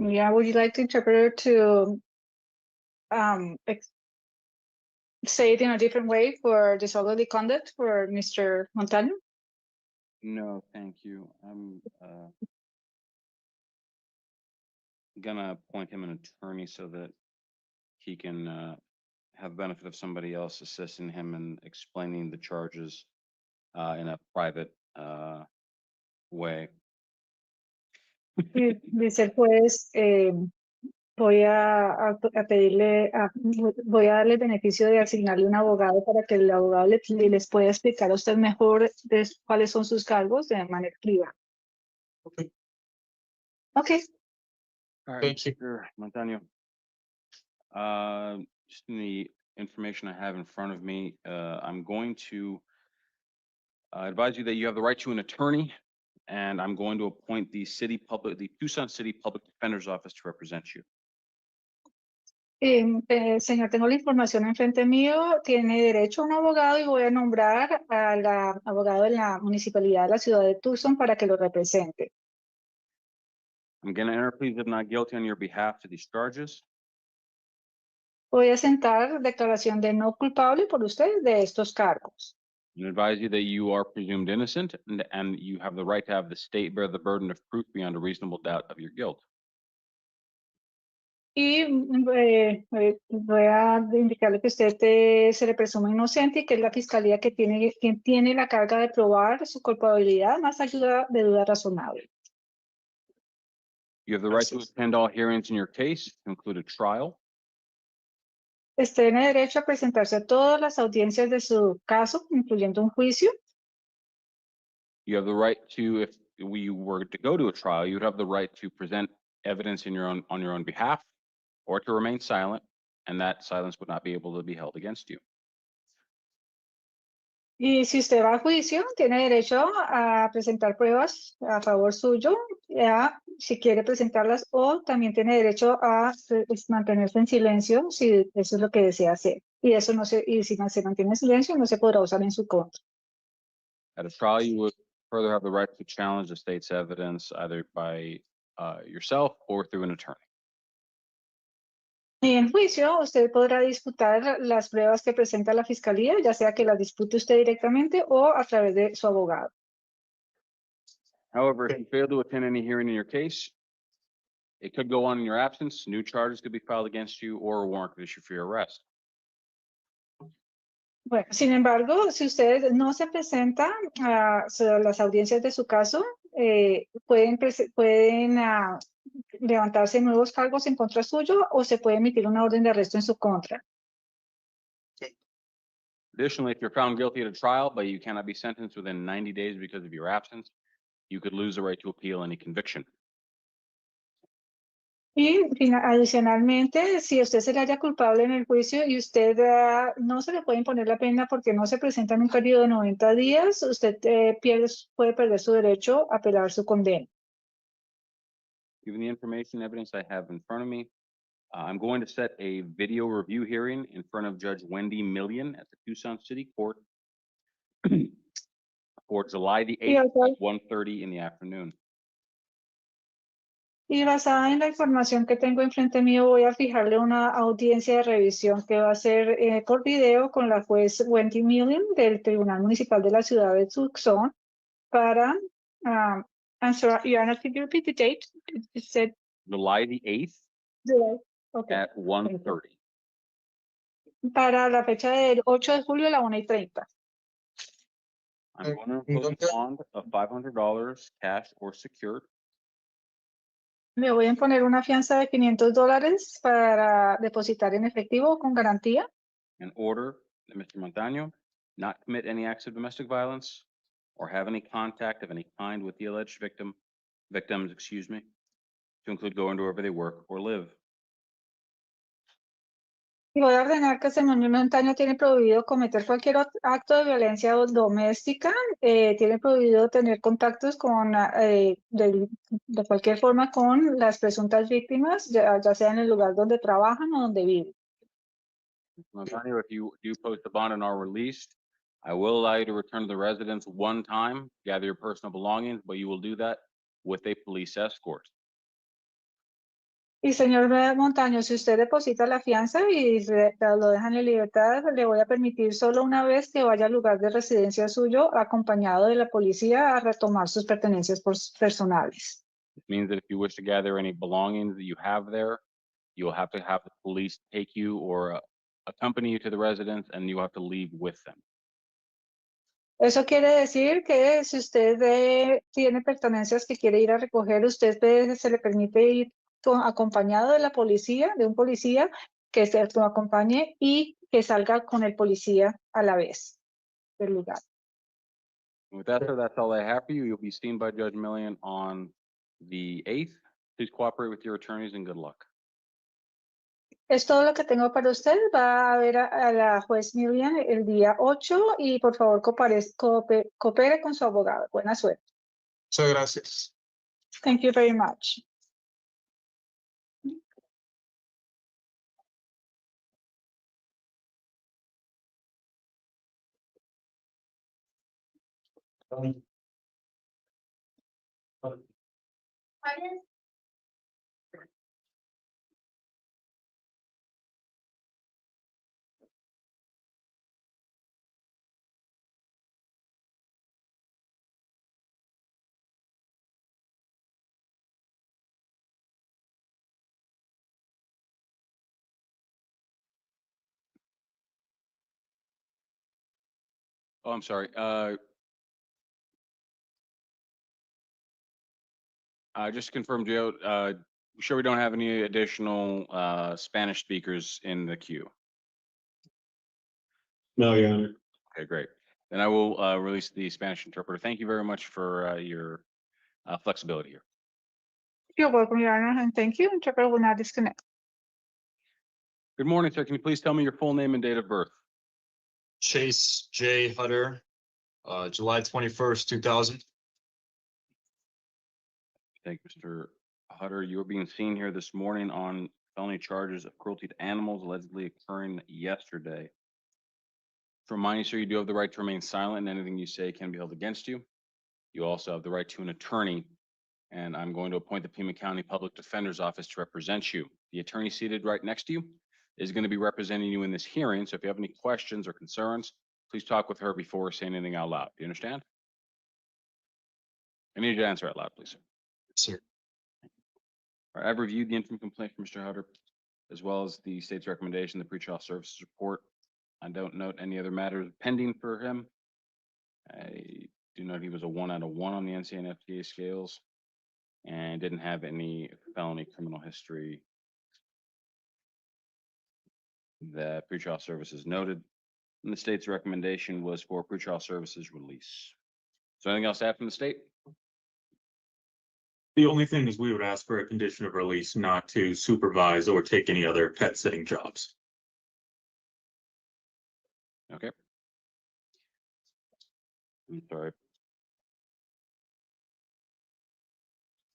Yeah, would you like the interpreter to say it in a different way for disorderly conduct for Mr. Montaño? No, thank you. I'm gonna appoint him an attorney so that he can have benefit of somebody else assisting him in explaining the charges in a private way. Y dice el juez, voy a pedirle, voy a darle el beneficio de asignarle un abogado para que el abogado les pueda explicar a usted mejor cuáles son sus cargos de manera privada. Okay. Okay. All right, Thank you. Mr. Montaño. Just in the information I have in front of me, I'm going to advise you that you have the right to an attorney, and I'm going to appoint the Tucson City Public Defender's Office to represent you. Señor, tengo la información enfrente mío, tiene derecho a un abogado y voy a nombrar al abogado de la municipalidad de la ciudad de Tucson para que lo represente. I'm going to enter pleas of not guilty on your behalf to these charges. Voy a sentar declaración de no culpable por usted de estos cargos. And advise you that you are presumed innocent and you have the right to have the state bear the burden of proof beyond a reasonable doubt of your guilt. Y voy a indicarle que usted se le presume inocente y que es la fiscalía quien tiene la carga de probar su culpabilidad más ayuda de duda razonable. You have the right to attend all hearings in your case, to include a trial. Usted tiene derecho a presentarse a todas las audiencias de su caso, incluyendo un juicio. You have the right to, if we were to go to a trial, you would have the right to present evidence on your own behalf, or to remain silent, and that silence would not be able to be held against you. Y si usted va a juicio, tiene derecho a presentar pruebas a favor suyo, si quiere presentarlas, o también tiene derecho a mantenerse en silencio si eso es lo que desea hacer. Y eso y si no se mantiene en silencio, no se podrá usar en su contra. At a trial, you would further have the right to challenge the state's evidence either by yourself or through an attorney. Y en juicio, usted podrá disputar las pruebas que presenta la fiscalía, ya sea que las dispute usted directamente o a través de su abogado. However, if you fail to attend any hearing in your case, it could go on in your absence. New charges could be filed against you or a warrant could issue for your arrest. Bueno, sin embargo, si usted no se presenta a las audiencias de su caso, pueden levantarse nuevos cargos en contra suyo o se puede emitir una orden de arresto en su contra. Additionally, if you're found guilty at a trial, but you cannot be sentenced within 90 days because of your absence, you could lose the right to appeal any conviction. Y adicionalmente, si usted se le haya culpable en el juicio y usted no se le puede imponer la pena porque no se presenta en un periodo de 90 días, usted puede perder su derecho a apelar su condena. Given the information evidence I have in front of me, I'm going to set a video review hearing in front of Judge Wendy Million at the Tucson City Court for July the Y 8th basada- at 1:30 in the afternoon. y basada en la información que tengo enfrente mío, voy a fijarle una audiencia de revisión que va a ser por video con la juez Wendy Million del Tribunal Municipal de la Ciudad de Tucson para, I'm sorry, Your Honor, could you repeat the date? It said July the 8th July. Okay. at 1:30. Para la fecha del 8 de julio a la 1:30. I'm going to impose a bond of $500 cash or secured. Me voy a imponer una fianza de $500 para depositar en efectivo con garantía In order that Mr. Montano not commit any acts of domestic violence or have any contact of any kind with the alleged victims, excuse me, to include going to wherever they work or live. y voy a ordenar que el señor Montaño tiene prohibido cometer cualquier acto de violencia doméstica, tiene prohibido tener contactos con, de cualquier forma con las presuntas víctimas, ya sea en el lugar donde trabajan o donde viven. Mr. Montano, if you do post a bond and are released, I will allow you to return to the residence one time, gather your personal belongings, but you will do that with a police escort. Y señor Montaño, si usted deposita la fianza y lo dejan en libertad, le voy a permitir solo una vez que vaya al lugar de residencia suyo acompañado de la policía a retomar sus pertenencias personales. It means that if you wish to gather any belongings that you have there, you will have to have the police take you or accompany you to the residence, and you have to leave with them. Eso quiere decir que si usted tiene pertenencias que quiere ir a recoger, usted se le permite ir acompañado de la policía, de un policía que se lo acompañe y que salga con el policía a la vez del lugar. With that, sir, that's all I have for you. You'll be seen by Judge Million on the 8th. Please cooperate with your attorneys and good luck. Es todo lo que tengo para usted. Va a ver a la juez Miriam el día 8 y por favor coopere con su abogado. Buena suerte. Muchas gracias. Thank you very much. Oh, I'm sorry. Just to confirm, Joe, sure we don't have any additional Spanish speakers in the queue. No, Your Honor. Okay, great. Then I will release the Spanish interpreter. Thank you very much for your flexibility here. You're welcome, Your Honor, and thank you. Interpreter will now disconnect. Good morning, sir. Can you please tell me your full name and date of birth? Chase J. Hutter, July 21st, 2000. Thank you, Mr. Hutter. You are being seen here this morning on felony charges of cruelty to animals allegedly occurring yesterday. To remind you, sir, you do have the right to remain silent, and anything you say can be held against you. You also have the right to an attorney, and I'm going to appoint the Pima County Public Defender's Office to represent you. The attorney seated right next to you is going to be representing you in this hearing, so if you have any questions or concerns, please talk with her before saying anything out loud. Do you understand? I need you to answer out loud, please, sir. Sir. All right, I've reviewed the interim complaint from Mr. Hutter, as well as the state's recommendation, the pretrial services report. I don't note any other matters pending for him. I do note he was a 1 out of 1 on the NCNFTA scales and didn't have any felony criminal history that pretrial services noted. And the state's recommendation was for pretrial services release. So anything else to add from the state? The only thing is we would ask for a condition of release not to supervise or take any other pet sitting jobs. Okay. I'm sorry.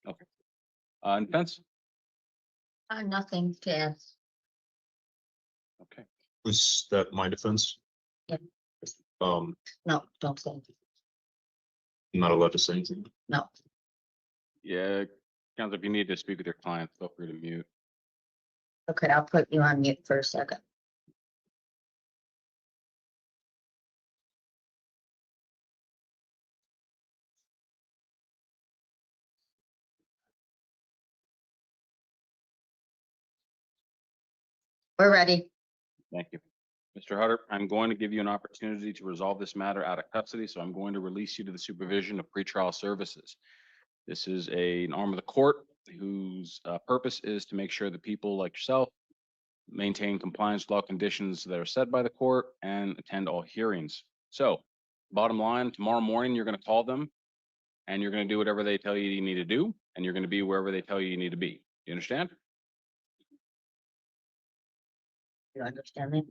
Okay. And defense? Nothing to add. Okay. Was that my defense? Yeah. Um, No, don't say anything. I'm not allowed to say anything. No. Yeah, Counsel, if you need to speak with your client, feel free to mute. Okay, I'll put you on mute for a second. We're ready. Thank you. Mr. Hutter, I'm going to give you an opportunity to resolve this matter out of custody, so I'm going to release you to the supervision of pretrial services. This is an arm of the court whose purpose is to make sure that people like yourself maintain compliance with law conditions that are set by the court and attend all hearings. So bottom line, tomorrow morning, you're going to call them and you're going to do whatever they tell you need to do, and you're going to be wherever they tell you need to be. You understand? You understand me?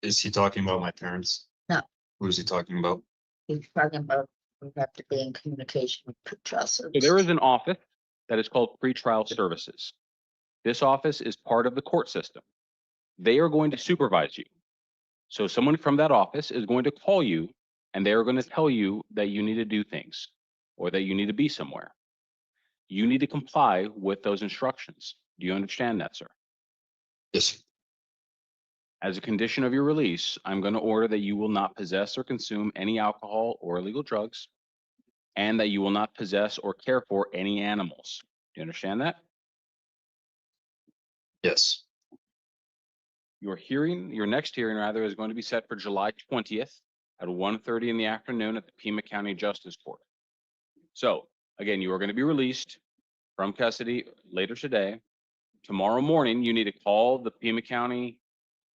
Is he talking about my parents? No. Who is he talking about? He's talking about we have to be in communication with pretrial So services. there is an office that is called pretrial services. This office is part of the court system. They are going to supervise you. So someone from that office is going to call you and they are going to tell you that you need to do things or that you need to be somewhere. You need to comply with those instructions. Do you understand that, sir? Yes. As a condition of your release, I'm going to order that you will not possess or consume any alcohol or illegal drugs, and that you will not possess or care for any animals. Do you understand that? Yes. Your next hearing rather, is going to be set for July 20th at 1:30 in the afternoon at the Pima County Justice Court. So again, you are going to be released from custody later today. Tomorrow morning, you need to call the Pima County,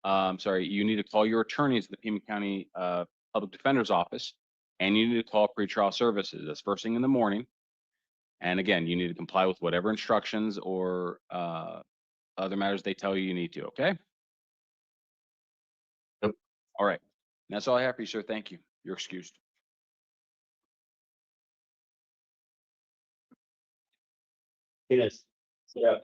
you need to call your attorneys at the Pima County Public Defender's Office, and you need to call pretrial services. That's first thing in the morning. And again, you need to comply with whatever instructions or other matters they tell you need to, okay? Yep. All right. That's all I have for you, sir. Thank you. You're excused. Yes. Yeah.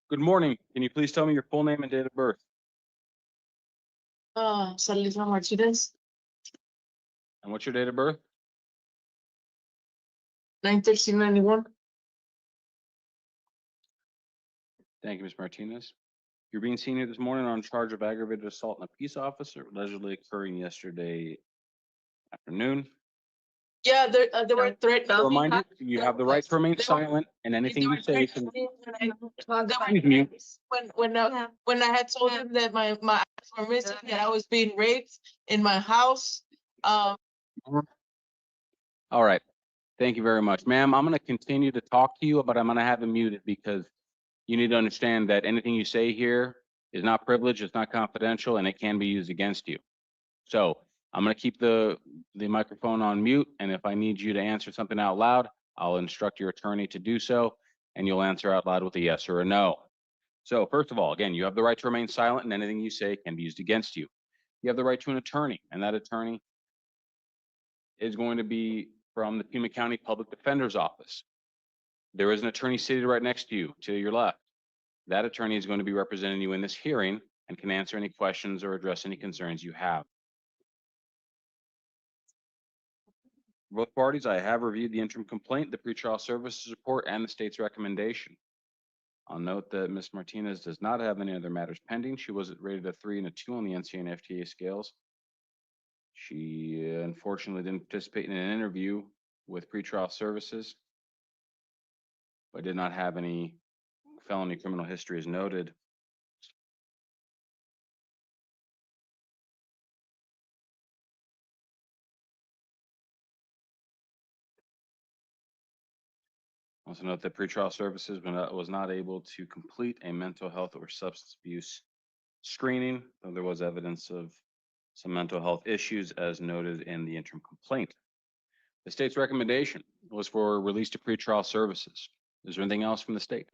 Good morning. Can you please tell me your full name and date of birth? Salisa Martinez, And what's your date of birth? 9/13/91. Thank you, Ms. Martinez. You're being seen here this morning on charge of aggravated assault on a peace officer allegedly occurring yesterday afternoon. Yeah, they were threatening. To remind you, you have the right to remain silent and anything you say can. Excuse me. When I had told them that my eyes were missing, that I was being raped in my house. All right. Thank you very much. Ma'am, I'm going to continue to talk to you, but I'm going to have you muted because you need to understand that anything you say here is not privileged, it's not confidential, and it can be used against you. So I'm going to keep the microphone on mute, and if I need you to answer something out loud, I'll instruct your attorney to do so, and you'll answer out loud with a yes or a no. So first of all, again, you have the right to remain silent, and anything you say can be used against you. You have the right to an attorney, and that attorney is going to be from the Pima County Public Defender's Office. There is an attorney seated right next to you, to your left. That attorney is going to be representing you in this hearing and can answer any questions or address any concerns you have. Both parties, I have reviewed the interim complaint, the pretrial services report, and the state's recommendation. I'll note that Ms. Martinez does not have any other matters pending. She was rated a 3 and a 2 on the NCA and FTA scales. She unfortunately didn't participate in an interview with pretrial services, but did not have any felony criminal history as noted. Also note that pretrial services was not able to complete a mental health or substance abuse screening, though there was evidence of some mental health issues as noted in the interim complaint. The state's recommendation was for release to pretrial services. Is there anything else from the state?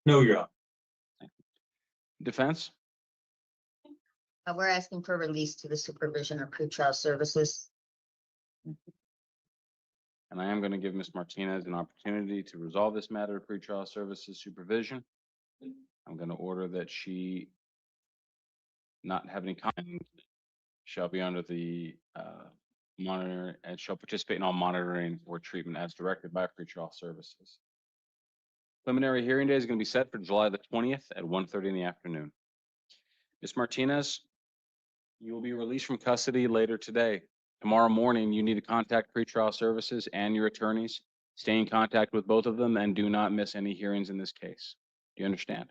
No, Your Honor. Defense? We're asking for release to the supervision of pretrial services. And I am going to give Ms. Martinez an opportunity to resolve this matter of pretrial services supervision. I'm going to order that she not have any comment, shall be under the monitor and shall participate in all monitoring or treatment as directed by pretrial services. Preliminary hearing day is going to be set for July the 20th at 1:30 in the afternoon. Ms. Martinez, you will be released from custody later today. Tomorrow morning, you need to contact pretrial services and your attorneys. Stay in contact with both of them and do not miss any hearings in this case. Do you understand?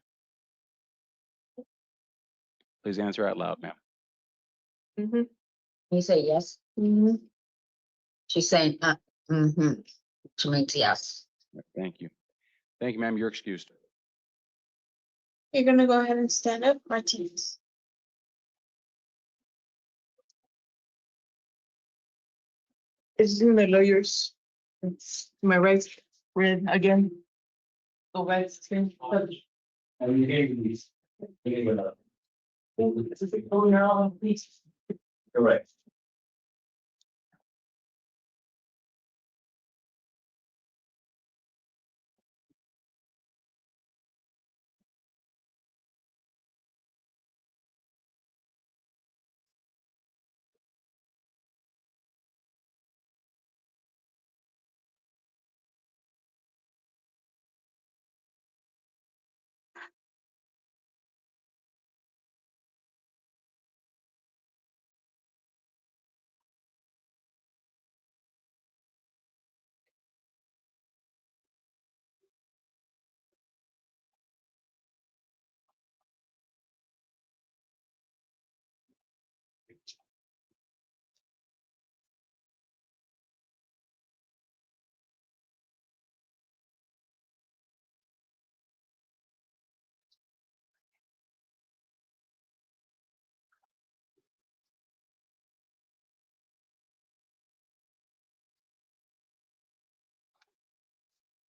Please answer out loud, ma'am. You say yes? She's saying, She means yes. Thank you. Thank you, ma'am. You're excused. You're gonna go ahead and stand up, Martinez. This is my lawyers. It's my rights read again. Go back to. Correct.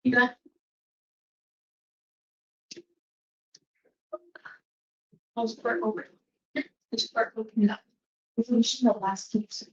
You got. How's the part over? This part open up. We finished the last piece.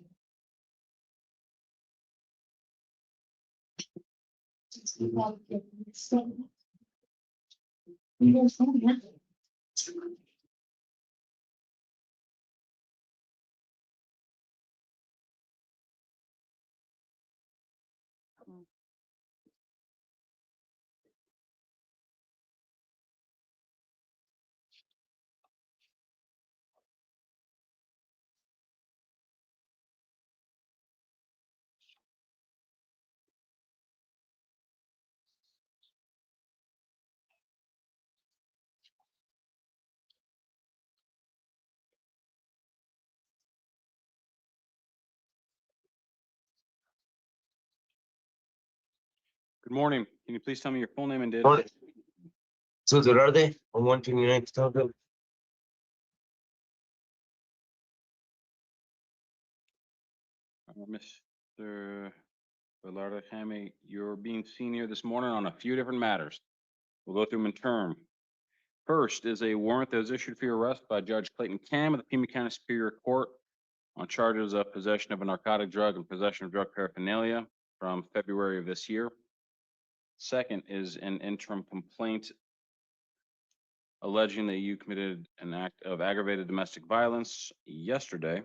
Good morning. Can you please tell me your full name and date? of birth? So Gerarde on 129 Townville. Mr. Velarde Jaime, you're being seen here this morning on a few different matters. We'll go through them in turn. First is a warrant that was issued for your arrest by Judge Clayton Cam of the Pima County Superior Court on charges of possession of a narcotic drug and possession of drug paraphernalia from February of this year. Second is an interim complaint alleging that you committed an act of aggravated domestic violence yesterday.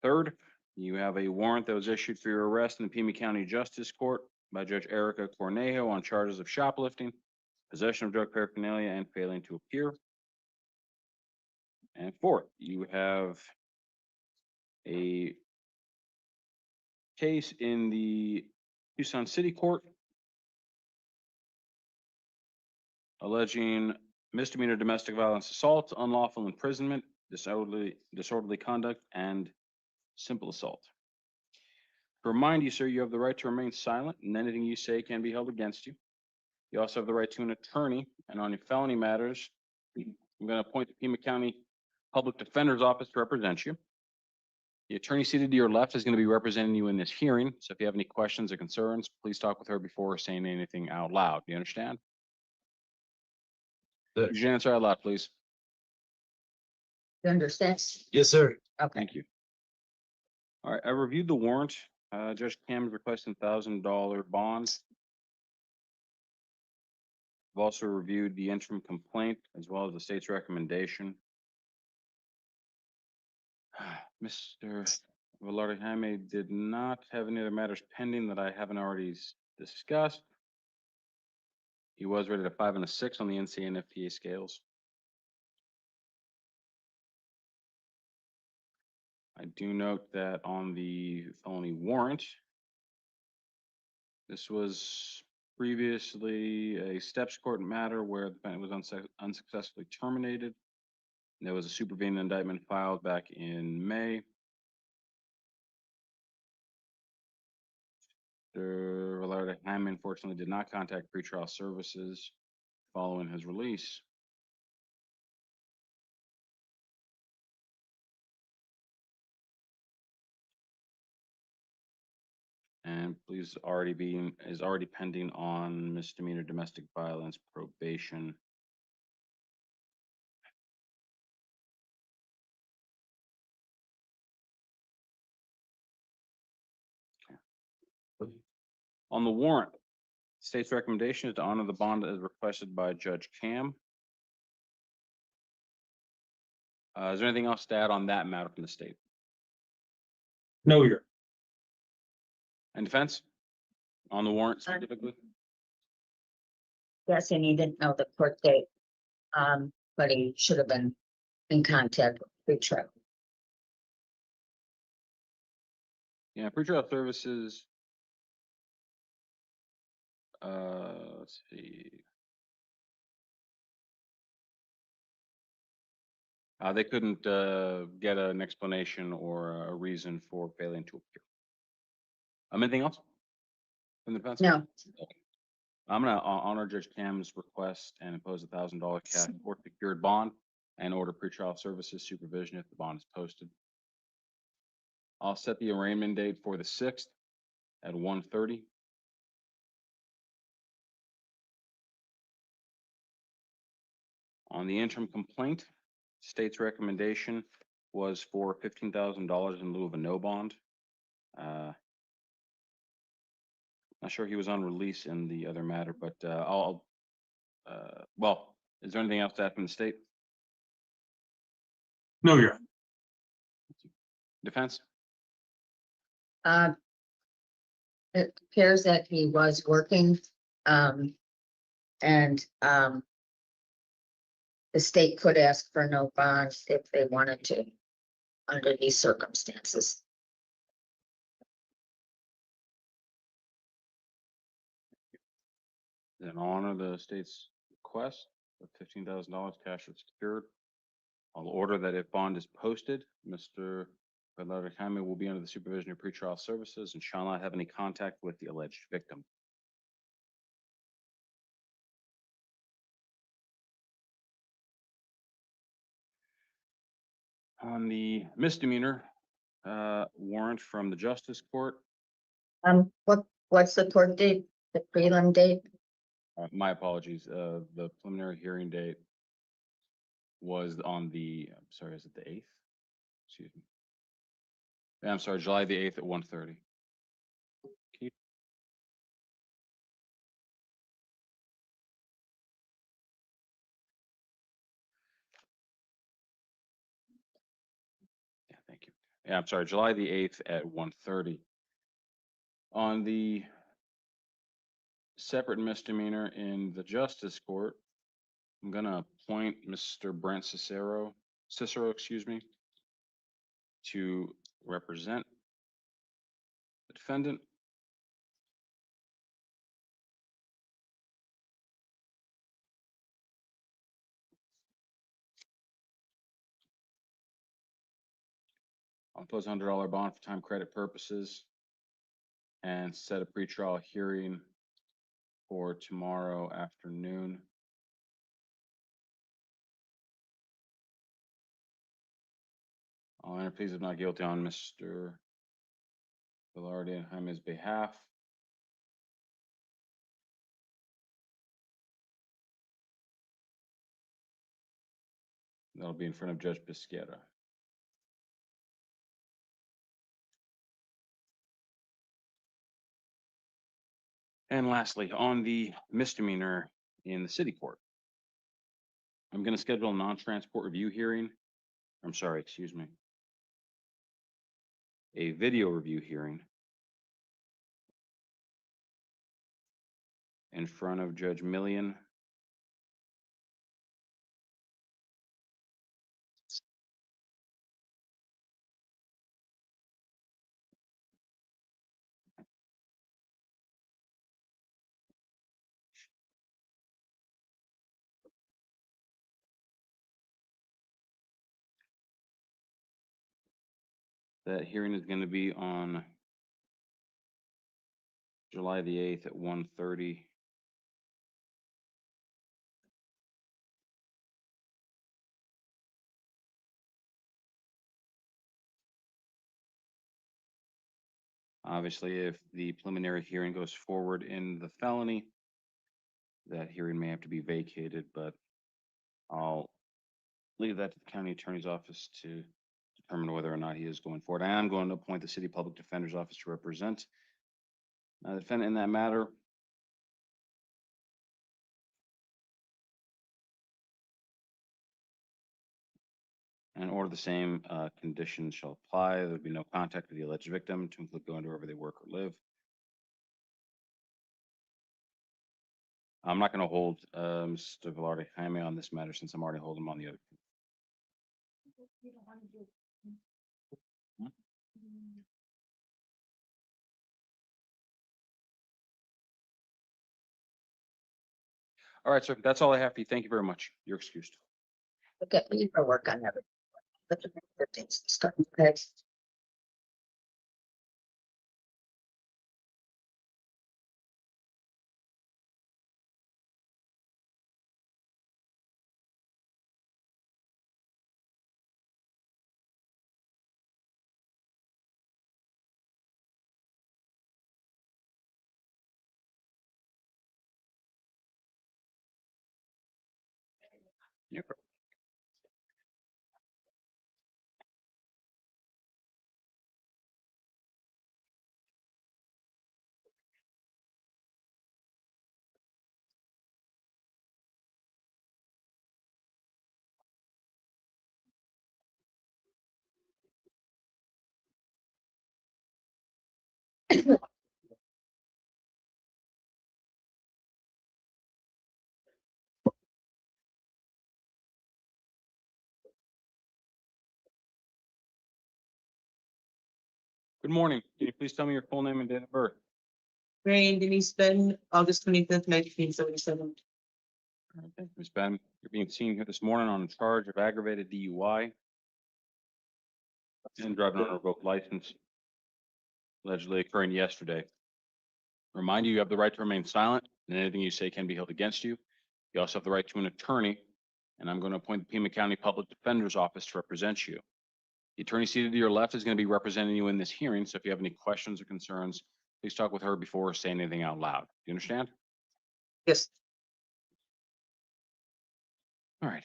Third, you have a warrant that was issued for your arrest in the Pima County Justice Court by Judge Erica Cornejo on charges of shoplifting, possession of drug paraphernalia, and failing to appear. And fourth, you have a case in the Tucson City Court alleging misdemeanor domestic violence assault, unlawful imprisonment, disorderly conduct, and simple assault. To remind you, sir, you have the right to remain silent and anything you say can be held against you. You also have the right to an attorney, and on your felony matters, I'm going to appoint the Pima County Public Defender's Office to represent you. The attorney seated to your left is going to be representing you in this hearing. So if you have any questions or concerns, please talk with her before saying anything out loud. Do you understand? Sir. Could you answer out loud, please? You understand? Yes, sir. Okay. Thank you. All right, I reviewed the warrant. Judge Cam is requesting $1,000 bond. I've also reviewed the interim complaint as well as the state's recommendation. Mr. Velarde Jaime did not have any other matters pending that I haven't already discussed. He was rated a 5 and a 6 on the NCAA and FTA scales. I do note that on the felony warrant, this was previously a steps court matter where the defendant was unsuccessfully terminated. There was a supervening indictment filed back in May. Mr. Velarde Jaime unfortunately did not contact pretrial services following his release. And please is already pending on misdemeanor domestic violence probation. On the warrant, state's recommendation is to honor the bond as requested by Judge Cam. Is there anything else to add on that matter from the state? No, Your And defense? On the warrant specifically? Yes, and he didn't know the court date. But he should have been in contact with pretrial. Yeah, pretrial services. Let's see. They couldn't get an explanation or a reason for failing to appear. Anything else from the defense? No. I'm gonna honor Judge Cam's request and impose $1,000 cash or secured bond and order pretrial services supervision if the bond is posted. I'll set the arraignment date for the 6th at 1:30. On the interim complaint, state's recommendation was for $15,000 in lieu of a no bond. Not sure he was on release in the other matter, but well, is there anything else to add from the state? No, Your Defense? It appears that he was working, and the state could ask for no bond if they wanted to, under these circumstances. Then honor the state's request of $15,000 cash or secured. I'll order that if bond is posted, Mr. Velarde Jaime will be under the supervision of pretrial services and shall not have any contact with the alleged victim. On the misdemeanor warrant from the Justice Court, What's the court date, the prelim date? my apologies, the preliminary hearing date was on the, I'm sorry, is it the 8th? Excuse me. Yeah, I'm sorry, July the 8th at 1:30. Yeah, thank you. Yeah, I'm sorry, July the 8th at 1:30. On the separate misdemeanor in the Justice Court, I'm gonna appoint Mr. Brent Cicero, excuse me, to represent the defendant. I'll impose $100 bond for time credit purposes. and set a pretrial hearing for tomorrow afternoon. I'll enter pleas of not guilty on Mr. Velarde and Jaime's behalf. That'll be in front of Judge Pesquera. And lastly, on the misdemeanor in the city court, I'm going to schedule a non-transport review hearing. I'm sorry, excuse me. A video review hearing in front of Judge Millian. That hearing is going to be on July the 8th at 1:30. Obviously, if the preliminary hearing goes forward in the felony, that hearing may have to be vacated, but I'll leave that to the county attorney's office to determine whether or not he is going forward. I am going to appoint the city public defender's office to represent the defendant in that matter. And order the same conditions shall apply. There'll be no contact with the alleged victim to include going to wherever they work or live. I'm not going to hold Mr. Velarde Jaime on this matter since I'm already holding him on the other. All right, sir. That's all I have for you. Thank you very much. You're excused. Okay, leave for work on everything. But the things start next. Yep. Good morning. Can you please tell me your full name and date of birth? Rain Denise Ben, August 25th, 1977. All right, thank you, Ms. Ben. You're being seen here this morning on a charge of aggravated DUI and driving on a revoked license, allegedly occurring yesterday. Remind you have the right to remain silent, and anything you say can be held against you. You also have the right to an attorney, and I'm going to appoint the Pima County Public Defender's Office to represent you. The attorney seated to your left is going to be representing you in this hearing, so if you have any questions or concerns, please talk with her before saying anything out loud. Do you understand? Yes. All right.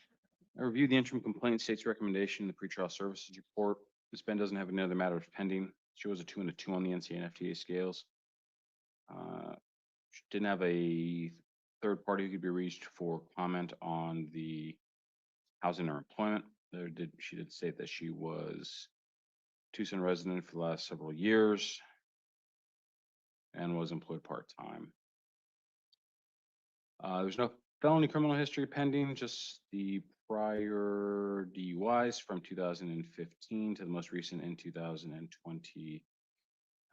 I reviewed the interim complaint state's recommendation, the pretrial services report. Ms. Ben doesn't have any other matters pending. She was a 2 and a 2 on the NCA and FTA scales. She didn't have a third party who could be reached for comment on the housing or employment. She did state that she was Tucson resident for the last several years and was employed part-time. There's no felony criminal history pending, just the prior DUIs from 2015 to the most recent in 2020.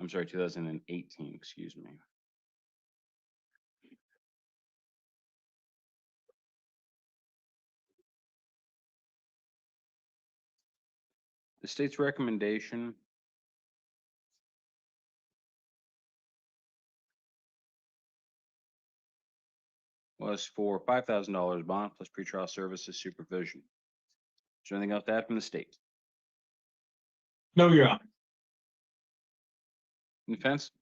I'm sorry, 2018, excuse me. The state's recommendation was for $5,000 bond plus pretrial services supervision. Is there anything else to add from the state? No, Your Honor. Defense?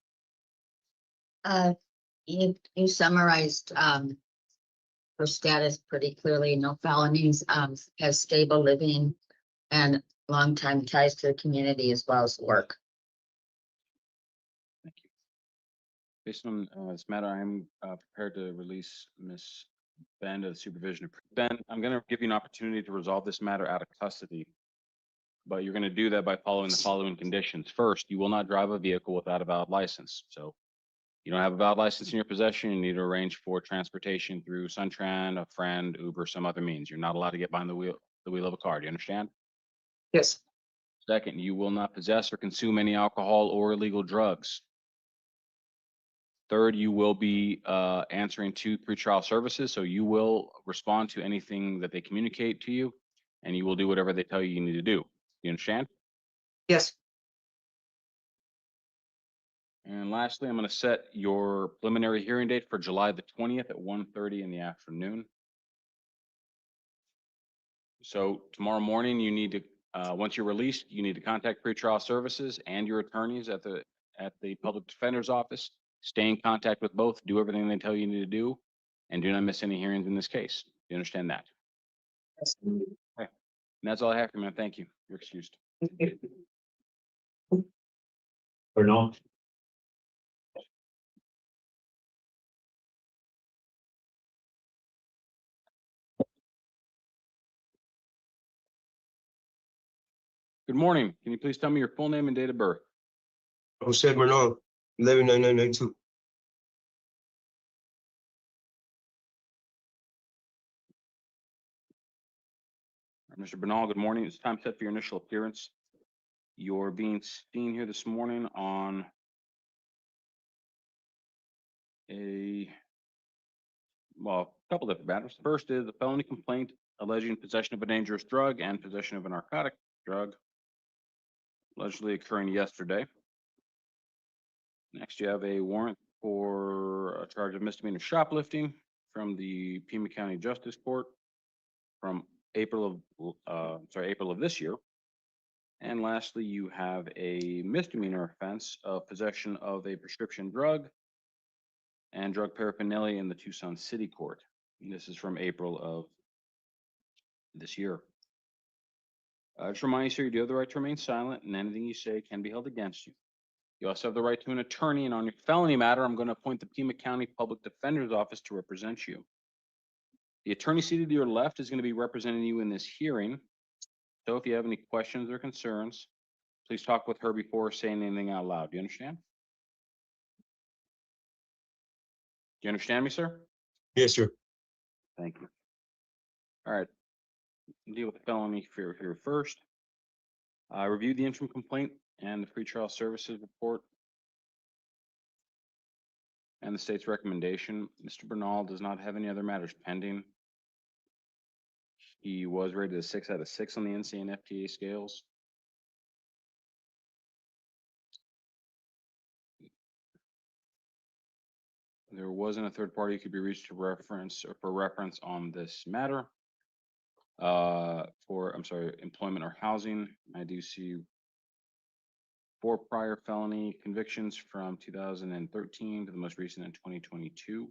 You summarized, her status pretty clearly, no felonies, has stable living and longtime ties to the community as well as work. Thank you. Based on this matter, I am prepared to release Ms. Ben to the supervision. Ben, I'm going to give you an opportunity to resolve this matter out of custody, but you're going to do that by following the following conditions. First, you will not drive a vehicle without a valid license. So you don't have a valid license in your possession, you need to arrange for transportation through Suntran, a friend, Uber, some other means. You're not allowed to get behind the wheel of a car. Do you understand? Yes. Second, you will not possess or consume any alcohol or illegal drugs. Third, you will be answering to pretrial services, so you will respond to anything that they communicate to you, and you will do whatever they tell you need to do. You understand? Yes. And lastly, I'm going to set your preliminary hearing date for July the 20th at 1:30 in the afternoon. So tomorrow morning, you need to, once you're released, you need to contact pretrial services and your attorneys at the public defender's office. Stay in contact with both, do everything they tell you need to do, and do not miss any hearings in this case. You understand that? Yes. Okay. And that's all I have for you, man. Thank you. You're excused. Or no? Good morning. Can you please tell me your full name and date of birth? Jose Bernal, 119992. Mr. Bernal, good morning. It's time set for your initial appearance. You're being seen here this morning on a couple different matters. First is a felony complaint alleging possession of a dangerous drug and possession of a narcotic drug allegedly occurring yesterday. Next, you have a warrant for a charge of misdemeanor shoplifting from the Pima County Justice Court from April of this year. And lastly, you have a misdemeanor offense of possession of a prescription drug and drug paraphernalia in the Tucson City Court. And this is from April of this year. Just remind you, sir, you do have the right to remain silent, and anything you say can be held against you. You also have the right to an attorney, and on your felony matter, I'm going to appoint the Pima County Public Defender's Office to represent you. The attorney seated to your left is going to be representing you in this hearing. So if you have any questions or concerns, please talk with her before saying anything out loud. Do you understand? Do you understand me, sir? Yes, sir. Thank you. All right. Deal with the felony here first. Review the interim complaint and the pretrial services report and the state's recommendation. Mr. Bernal does not have any other matters pending. He was rated a 6 out of 6 on the NCN-FTA scales. There wasn't a third party could be reached to reference or for reference on this matter. Employment or housing. I do see 4 prior felony convictions from 2013 to the most recent in 2022.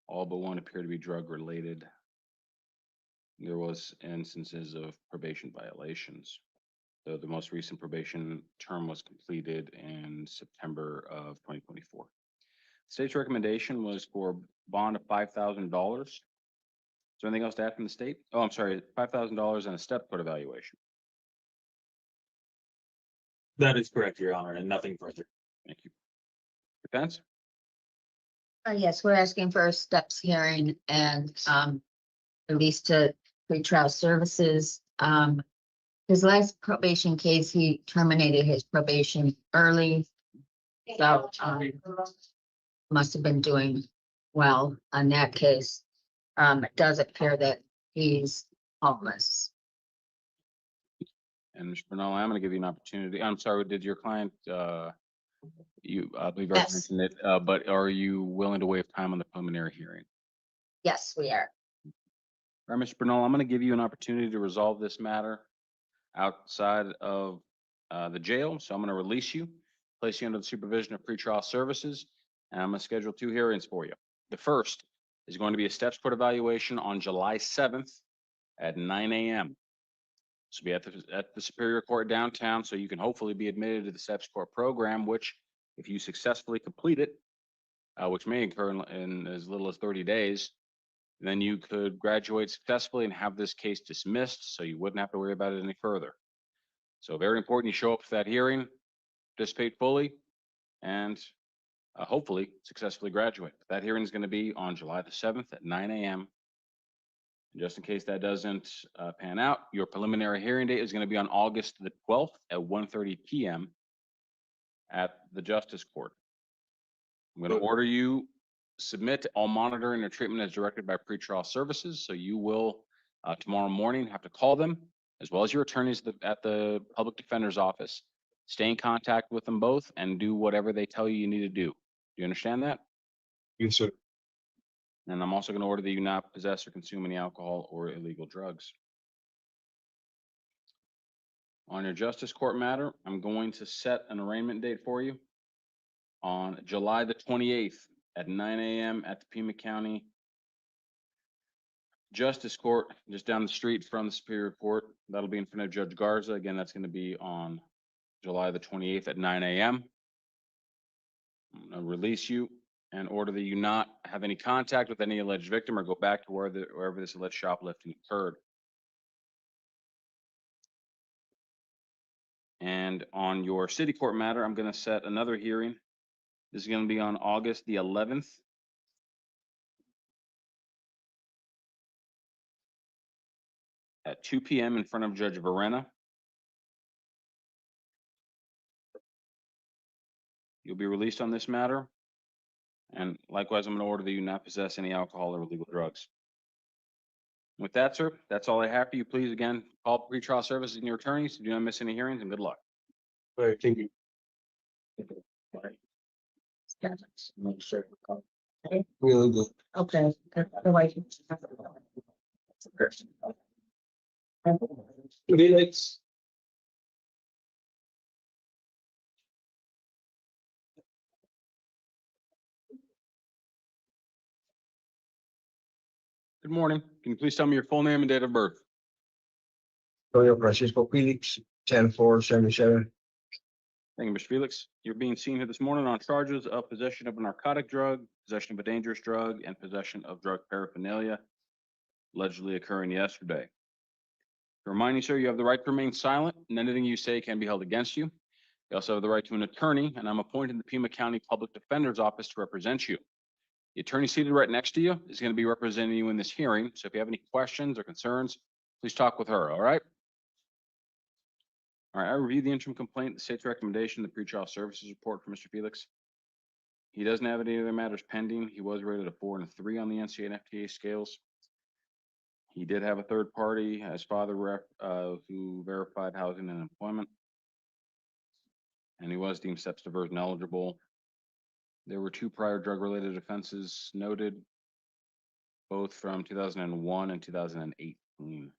All but one appear to be drug related. There was instances of probation violations. So the most recent probation term was completed in September of 2024. State's recommendation was for bond of $5,000. Is there anything else to add from the state? Oh, I'm sorry, $5,000 and a step code evaluation. That is correct, Your Honor, and nothing further. Thank you. Defense? Yes, we're asking for a steps hearing and release to pretrial services. His last probation case, he terminated his probation early. So must have been doing well on that case. It does appear that he's homeless. And Mr. Bernal, I'm going to give you an opportunity. I'm sorry, did your client, I believe I Yes. mentioned it, but are you willing to waive time on the preliminary hearing? Yes, we are. All right, Mr. Bernal, I'm going to give you an opportunity to resolve this matter outside of the jail. So I'm going to release you, place you under the supervision of pretrial services, and I'm going to schedule 2 hearings for you. The first is going to be a steps court evaluation on July 7th at 9 a.m. This will be at the Superior Court downtown, so you can hopefully be admitted to the steps court program, which if you successfully complete it, which may occur in as little as 30 days, then you could graduate successfully and have this case dismissed, so you wouldn't have to worry about it any further. So very important you show up for that hearing, participate fully, and hopefully successfully graduate. That hearing is going to be on July the 7th at 9 a.m. Just in case that doesn't pan out, your preliminary hearing date is going to be on August the 12th at 1:30 p.m. at the Justice Court. I'm going to order you submit all monitoring or treatment as directed by pretrial services. So you will tomorrow morning have to call them, as well as your attorneys at the public defender's office. Stay in contact with them both and do whatever they tell you need to do. Do you understand that? Yes, sir. And I'm also going to order that you not possess or consume any alcohol or illegal drugs. On your justice court matter, I'm going to set an arraignment date for you on July the 28th at 9 a.m. at the Pima County Justice Court, just down the street from the Superior Court. That'll be in front of Judge Garza. Again, that's going to be on July the 28th at 9 a.m. I'm going to release you and order that you not have any contact with any alleged victim or go back to wherever this alleged shoplifting occurred. And on your city court matter, I'm going to set another hearing. This is going to be on August the 11th at 2 p.m. in front of Judge Verena. You'll be released on this matter. And likewise, I'm going to order that you not possess any alcohol or illegal drugs. With that, sir, that's all I have for you. Please, again, call pretrial services and your attorneys. Do not miss any hearings, and good luck. All right, thank you. Make sure. Really good. Okay. Otherwise. Felix. Good morning. Can you please tell me your full name and date of birth? Antonio Francisco Felix, 10-4-77. Thank you, Mr. Felix. You're being seen here this morning on charges of possession of a narcotic drug, possession of a dangerous drug, and possession of drug paraphernalia allegedly occurring yesterday. To remind you, sir, you have the right to remain silent, and anything you say can be held against you. You also have the right to an attorney, and I'm appointed the Pima County Public Defender's Office to represent you. The attorney seated right next to you is going to be representing you in this hearing. So if you have any questions or concerns, please talk with her, all right? All right, I reviewed the interim complaint, the state's recommendation, the pretrial services report for Mr. Felix. He doesn't have any other matters pending. He was rated a 4 and a 3 on the NCA and FTA scales. He did have a third party as father who verified housing and employment. And he was deemed steps diversion eligible. There were 2 prior drug-related offenses noted, both from 2001 and 2018.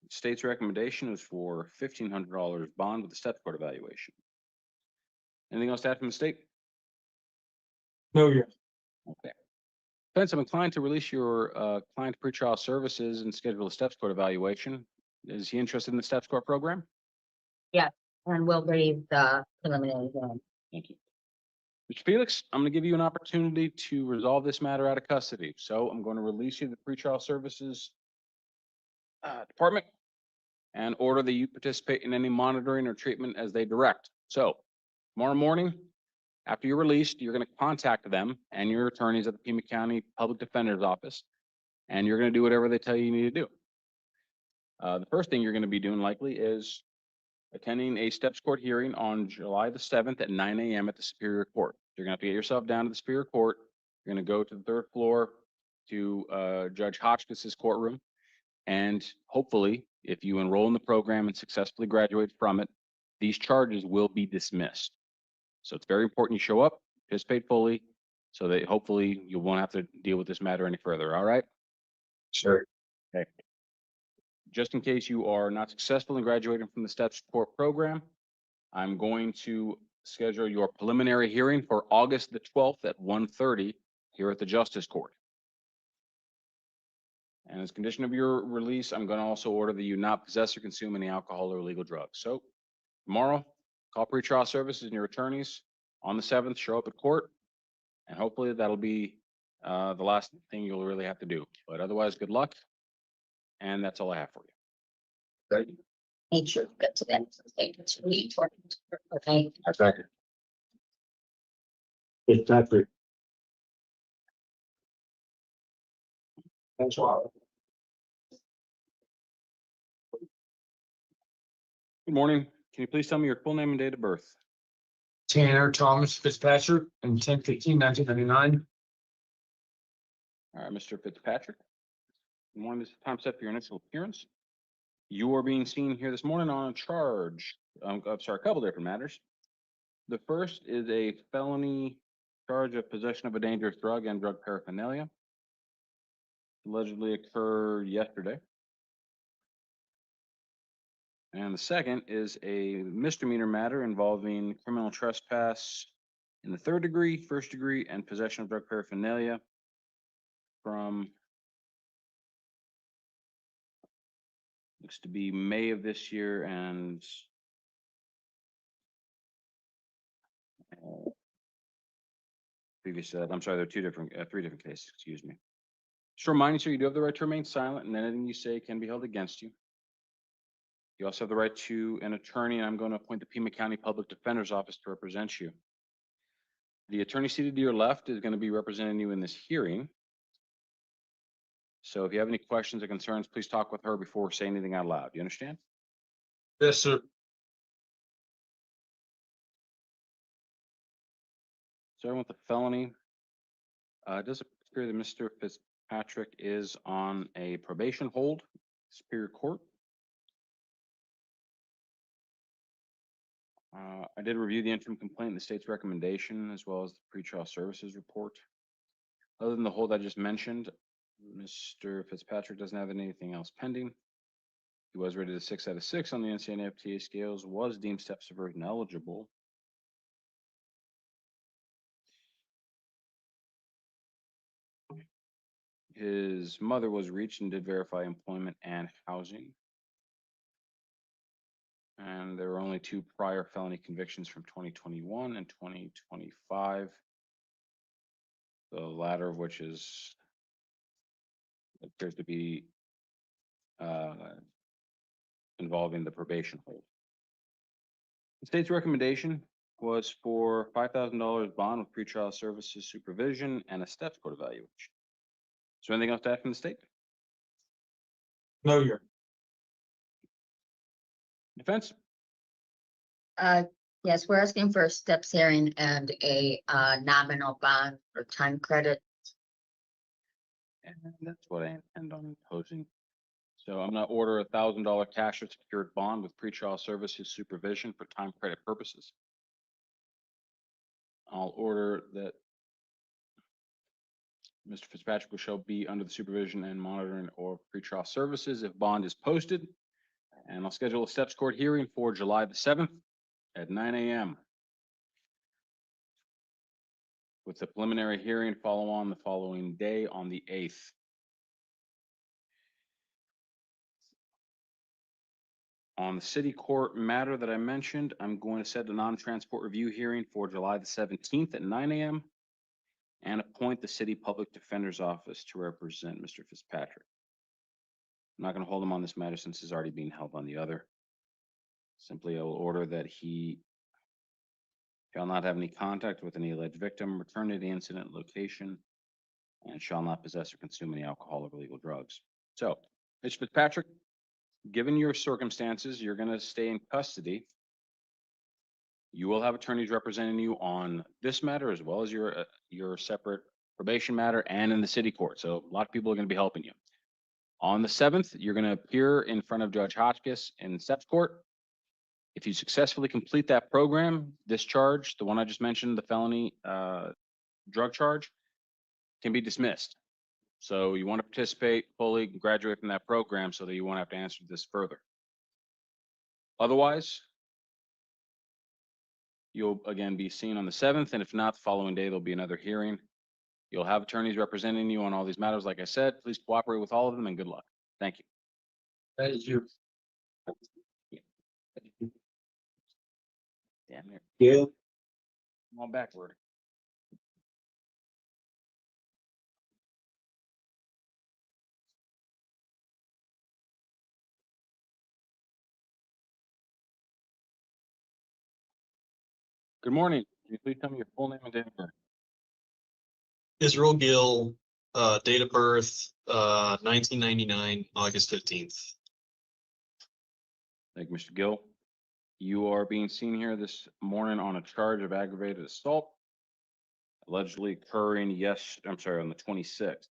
The state's recommendation is for $1,500 bond with a steps court evaluation. Anything else to add from the state? No, yeah. Okay. Defense, I'm inclined to release your client to pretrial services and schedule a steps court evaluation. Is he interested in the steps court program? Yeah, and we'll read the preliminary hearing. Thank you. Mr. Felix, I'm going to give you an opportunity to resolve this matter out of custody. So I'm going to release you to the pretrial services department and order that you participate in any monitoring or treatment as they direct. So tomorrow morning, after you're released, you're going to contact them and your attorneys at the Pima County Public Defender's Office, and you're going to do whatever they tell you you need to do. The first thing you're going to be doing likely is attending a steps court hearing on July the 7th at 9 a.m. at the Superior Court. You're going to have to get yourself down to the Superior Court. You're going to go to the 3rd floor to Judge Hotchkiss's courtroom. And hopefully, if you enroll in the program and successfully graduate from it, these charges will be dismissed. So it's very important you show up, participate fully, so that hopefully you won't have to deal with this matter any further, all right? Sure. Okay. Just in case you are not successful in graduating from the STEP support program, I'm going to schedule your preliminary hearing for August the 12th at 1:30 here at the Justice Court. And as condition of your release, I'm going to also order that you not possess or consume any alcohol or illegal drugs. So tomorrow, call pretrial services and your attorneys. On the 7th, show up at court, and hopefully that'll be the last thing you'll really have to do. But otherwise, good luck. And that's all I have for you. Thank you. Make sure to get to that. It's really important. Okay. I second. Fitzpatrick. Thanks a lot. Good morning. Can you please tell me your full name and date of birth? Tanner Thomas Fitzpatrick and 10/15/1999. All right, Mr. Fitzpatrick. Good morning. This is time set for your initial appearance. You are being seen here this morning on a charge. I'm sorry, a couple different matters. The first is a felony charge of possession of a dangerous drug and drug paraphernalia. Allegedly occurred yesterday. And the second is a misdemeanor matter involving criminal trespass in the 3rd degree, 1st degree, and possession of drug paraphernalia from looks to be May of this year and previous, I'm sorry, there are 3 different cases, excuse me. Just remind you, sir, you do have the right to remain silent, and anything you say can be held against you. You also have the right to an attorney, and I'm going to appoint the Pima County Public Defender's Office to represent you. The attorney seated to your left is going to be representing you in this hearing. So if you have any questions or concerns, please talk with her before saying anything out loud. Do you understand? Yes, sir. Starting with the felony, it does appear that Mr. Fitzpatrick is on a probation hold, Superior Court. I did review the interim complaint and the state's recommendation, as well as the pretrial services report. Other than the hold I just mentioned, Mr. Fitzpatrick doesn't have anything else pending. He was rated a 6 out of 6 on the NCNFTA scales, was deemed step subversion eligible. His mother was reached and did verify employment and housing. And there were only 2 prior felony convictions from 2021 and 2025. The latter of which appears to be involving the probation hold. The state's recommendation was for $5,000 bond with pretrial services supervision and a steps court evaluation. Is there anything else to add from the state? No, Your Defense? Yes, we're asking for a steps hearing and a nominal bond for time credit. And that's what I intend on imposing. So I'm gonna order $1,000 cash or secured bond with pretrial services supervision for time credit purposes. I'll order that Mr. Fitzpatrick shall be under the supervision and monitoring of pretrial services if bond is posted. And I'll schedule a steps court hearing for July the 7th at 9 a.m. with the preliminary hearing follow on the following day on the 8th. On the city court matter that I mentioned, I'm going to set a non-transport review hearing for July the 17th at 9 a.m. and appoint the city public defender's office to represent Mr. Fitzpatrick. I'm not going to hold him on this matter since he's already being held on the other. Simply, I will order that he shall not have any contact with any alleged victim, return to the incident location, and shall not possess or consume any alcohol or illegal drugs. So, Mr. Fitzpatrick, given your circumstances, you're going to stay in custody. You will have attorneys representing you on this matter as well as your separate probation matter and in the city court. So a lot of people are going to be helping you. On the 7th, you're going to appear in front of Judge Hotchkiss in steps court. If you successfully complete that program, this charge, the one I just mentioned, the felony drug charge, can be dismissed. So you want to participate fully, graduate from that program so that you won't have to answer this further. Otherwise, you'll again be seen on the 7th, and if not, the following day, there'll be another hearing. You'll have attorneys representing you on all these matters. Like I said, please cooperate with all of them and good luck. Thank you. Thank you. Damn near. Gil, I'm on backward. Good morning. Can you please tell me your full name and date of birth? Israel Gill, date of birth, 1999, August 15th. Thank you, Mr. Gill. You are being seen here this morning on a charge of aggravated assault, allegedly occurring, on the 26th.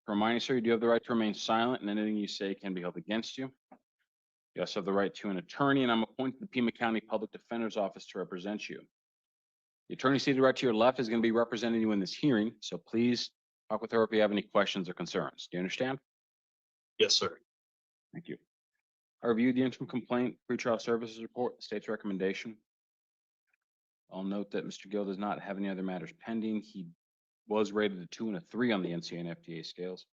Remind you, sir, you do have the right to remain silent, and anything you say can be held against you. You also have the right to an attorney, and I'm appointed to the Pima County Public Defender's Office to represent you. The attorney seated right to your left is going to be representing you in this hearing, so please talk with her if you have any questions or concerns. Do you understand? Yes, sir. Thank you. I reviewed the interim complaint, pretrial services report, the state's recommendation. I'll note that Mr. Gill does not have any other matters pending. He was rated a 2 and a 3 on the NCA and FDA scales.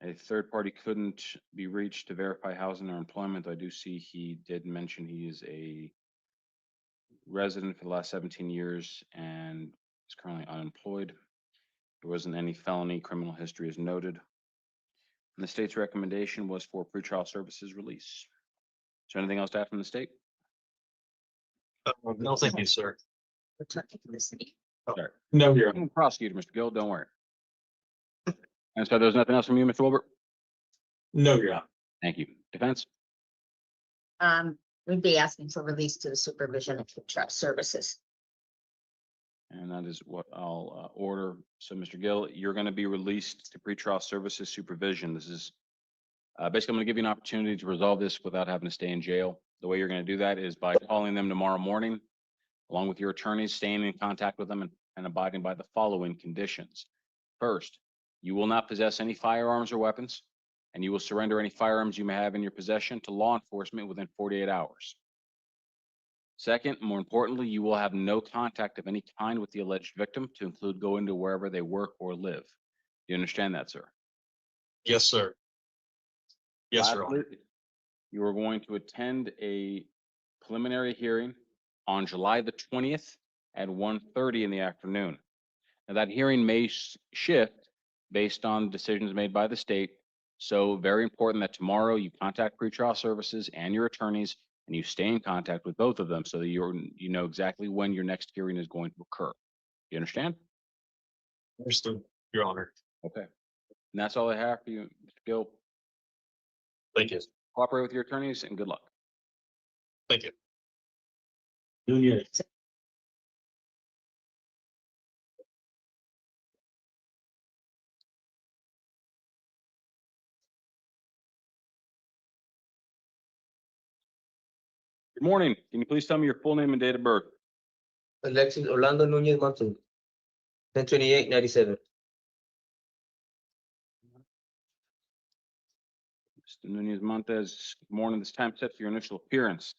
A third party couldn't be reached to verify housing or employment. I do see he did mention he is a resident for the last 17 years and is currently unemployed. There wasn't any felony criminal history as noted. And the state's recommendation was for pretrial services release. Is there anything else to add from the state? No, thank you, sir. We're talking to the city. Sorry. No, you're. I'm a prosecutor, Mr. Gill, don't worry. And so there's nothing else from you, Mr. Wilbert? No, you're not. Thank you. Defense? We'd be asking for release to the supervision of pretrial services. And that is what I'll order. So, Mr. Gill, you're going to be released to pretrial services supervision. This is basically, I'm going to give you an opportunity to resolve this without having to stay in jail. The way you're going to do that is by calling them tomorrow morning, along with your attorneys, staying in contact with them and abiding by the following conditions. First, you will not possess any firearms or weapons, and you will surrender any firearms you may have in your possession to law enforcement within 48 hours. Second, more importantly, you will have no contact of any kind with the alleged victim, to include going to wherever they work or live. Do you understand that, sir? Yes, sir. Yes, Your Honor. Lastly, you are going to attend a preliminary hearing on July the 20th at 1:30 in the afternoon. Now, that hearing may shift based on decisions made by the state. So very important that tomorrow you contact pretrial services and your attorneys, and you stay in contact with both of them so that you know exactly when your next hearing is going to occur. You understand? Understood, Your Honor. Okay. And that's all I have for you, Mr. Gill. Thank you. Cooperate with your attorneys and good luck. Thank you. Junior. Good morning. Can you please tell me your full name and date of birth? Alexis Orlando Nunez Monson. 1028-97. Mr. Nunez Montes, good morning. This time set for your initial appearance.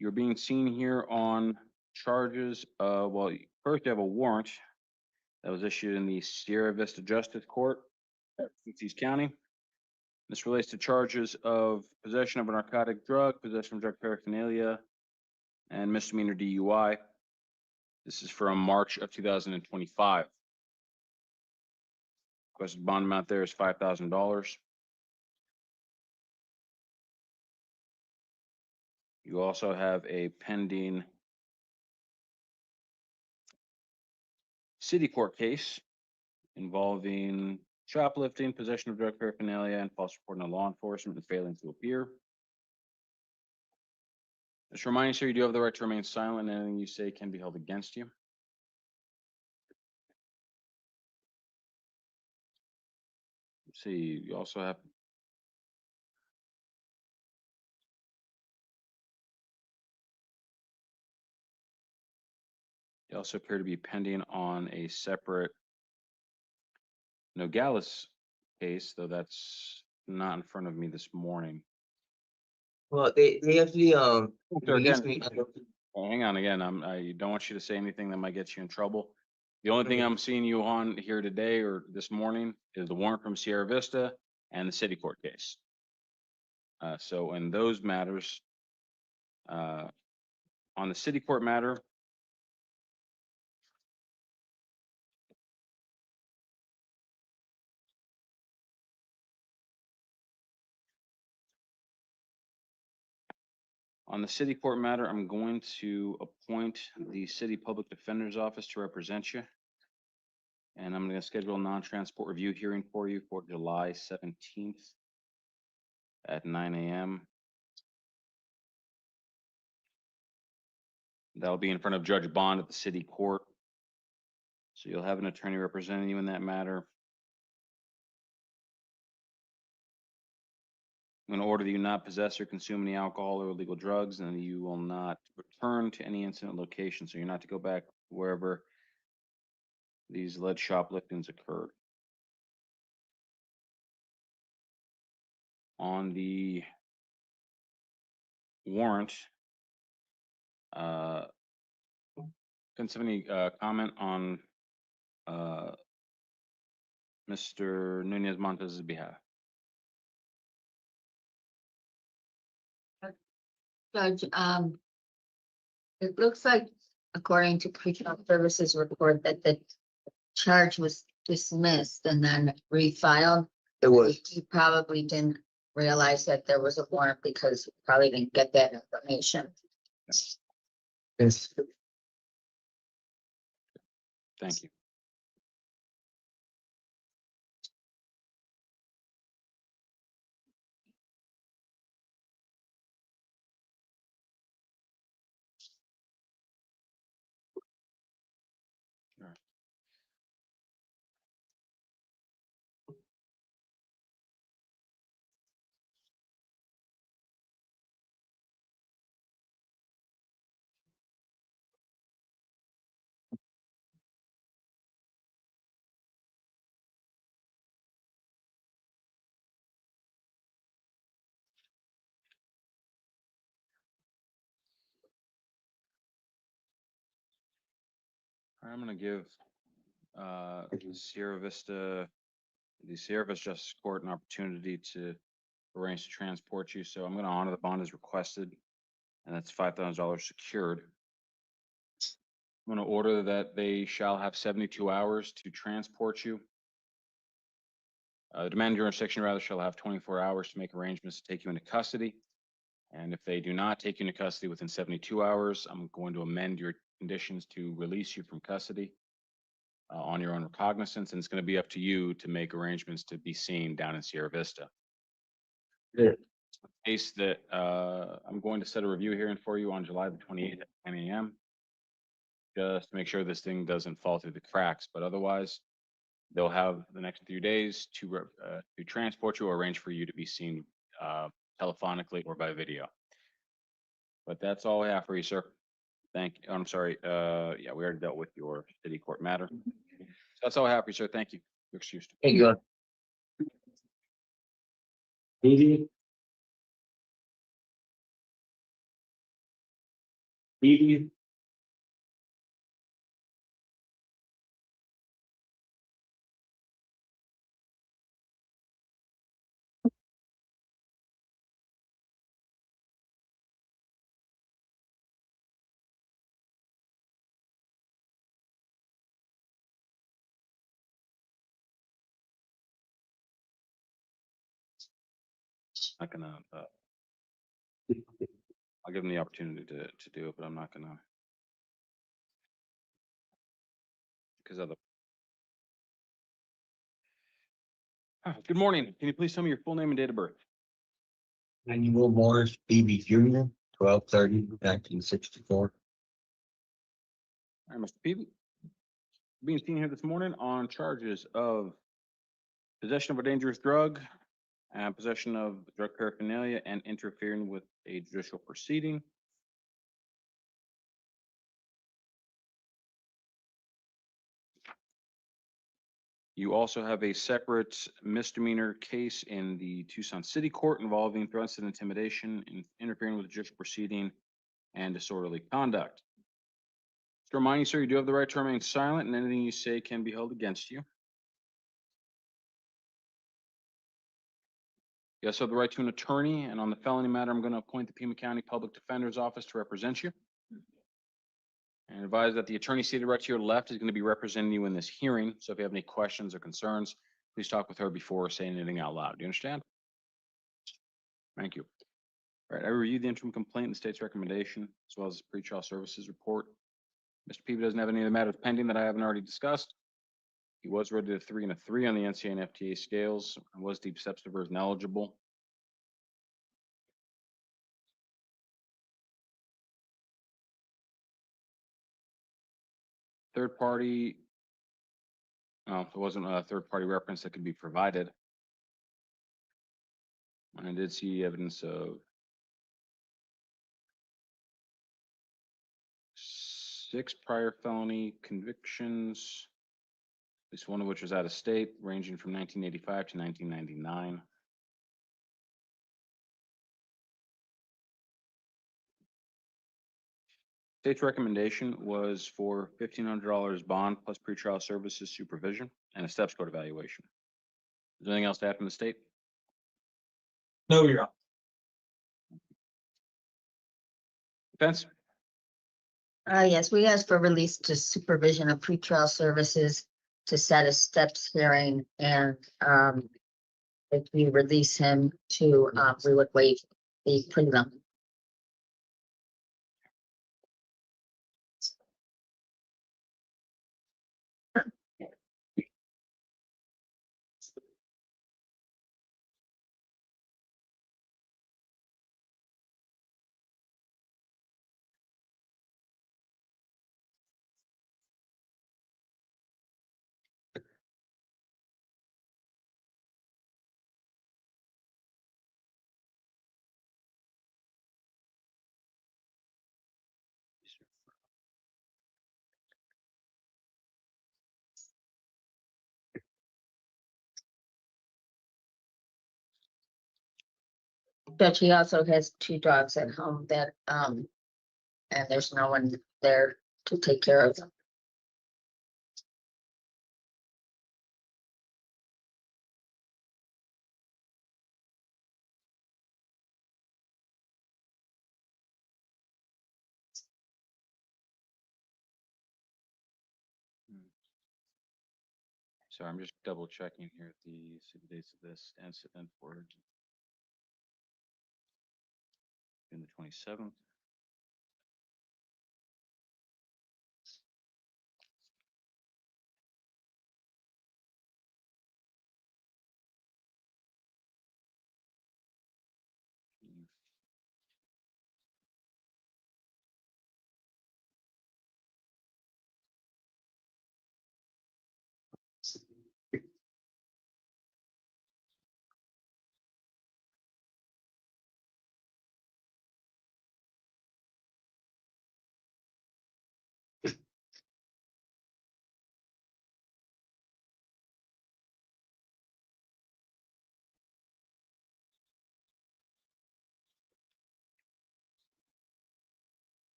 You're being seen here on charges of, well, first you have a warrant that was issued in the Sierra Vista Justice Court, East County. This relates to charges of possession of a narcotic drug, possession of drug paraphernalia, and misdemeanor DUI. This is from March of 2025. Requested bond amount there is $5,000. You also have a pending city court case involving shoplifting, possession of drug paraphernalia, and false reporting to law enforcement and failing to appear. Just remind you, sir, you do have the right to remain silent. Anything you say can be held against you. Let's see, you also have They also appear to be pending on a separate Nogales case, though that's not in front of me this morning. Well, they actually So released again, me. hang on again, I don't want you to say anything that might get you in trouble. The only thing I'm seeing you on here today or this morning is the warrant from Sierra Vista and the city court case. So in those matters, on the city court matter, I'm going to appoint the city public defender's office to represent you. And I'm going to schedule a non-transport review hearing for you for July 17th at 9 a.m. That'll be in front of Judge Bond at the city court. So you'll have an attorney representing you in that matter. I'm going to order that you not possess or consume any alcohol or illegal drugs, and you will not return to any incident location. So you're not to go back wherever these alleged shopliftings occurred. On the warrant, can somebody comment on Mr. Nunez Montez's behalf? Judge, it looks like according to pretrial services report that the charge was dismissed and then refiled. It was. You probably didn't realize that there was a warrant because you probably didn't get that information. Yes. Thank you. I'm going to give the Sierra Vista Justice Court an opportunity to arrange to transport you. So I'm going to honor the bond as requested, and that's $5,000 secured. I'm going to order that they shall have 72 hours to transport you. The demand jurisdiction rather shall have 24 hours to make arrangements to take you into custody. And if they do not take you into custody within 72 hours, I'm going to amend your conditions to release you from custody on your own recognizance. And it's going to be up to you to make arrangements to be seen down in Sierra Vista. Yeah. Case that I'm going to set a review hearing for you on July the 28th at 10 a.m. Just to make sure this thing doesn't fall through the cracks, but otherwise they'll have the next few days to transport you or arrange for you to be seen telephonically or by video. But that's all I have for you, sir. Thank you. I'm sorry. Yeah, we already dealt with your city court matter. That's all I have for you, sir. Thank you. You're excused. Thank you. Evie? Evie? Not gonna. I'll give them the opportunity to do it, but I'm not gonna. Because of the. Good morning. Can you please tell me your full name and date of birth? Manuel Morris, BB Jr., 12/30/1964. All right, Mr. Peavy. Being seen here this morning on charges of possession of a dangerous drug and possession of drug paraphernalia and interfering with a judicial proceeding. You also have a separate misdemeanor case in the Tucson City Court involving threats and intimidation, interfering with the judicial proceeding, and disorderly conduct. Just to remind you, sir, you do have the right to remain silent, and anything you say can be held against you. You also have the right to an attorney, and on the felony matter, I'm going to appoint the Pima County Public Defender's Office to represent you. And advise that the attorney seated right to your left is going to be representing you in this hearing. So if you have any questions or concerns, please talk with her before saying anything out loud. Do you understand? Thank you. All right, I reviewed the interim complaint and the state's recommendation, as well as the pretrial services report. Mr. Peavy doesn't have any of the matters pending that I haven't already discussed. He was rated a 3 and a 3 on the NCA and FTA scales and was deep substantive and eligible. Third party, there wasn't a third party reference that could be provided. I did see evidence of 6 prior felony convictions, at least one of which was out of state, ranging from 1985 to 1999. State's recommendation was for $1,500 bond plus pretrial services supervision and a steps code evaluation. Is there anything else to add from the state? No, Your Honor. Defense? Yes, we asked for release to supervision of pretrial services to set a steps hearing, and if we release him to, we would waive the prelim. Judge, he also has 2 dogs at home that, and there's no one there to take care of them. Sorry, I'm just double checking here the dates of this incident for June the 27th.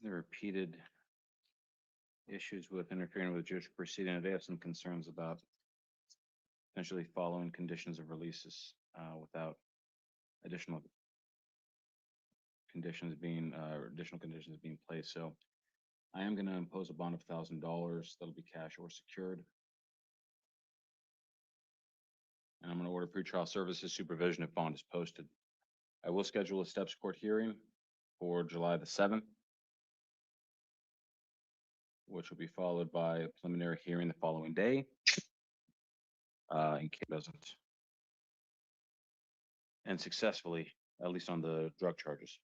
The repeated issues with interfering with judicial proceeding, they have some concerns about potentially following conditions of releases without additional conditions being, additional conditions being placed, so I am gonna impose a bond of $1,000. That'll be cash or secured. And I'm gonna order pretrial services supervision if bond is posted. I will schedule a steps court hearing for July the 7th, which will be followed by a preliminary hearing the following day. In case it doesn't. And successfully, at least on the drug charges.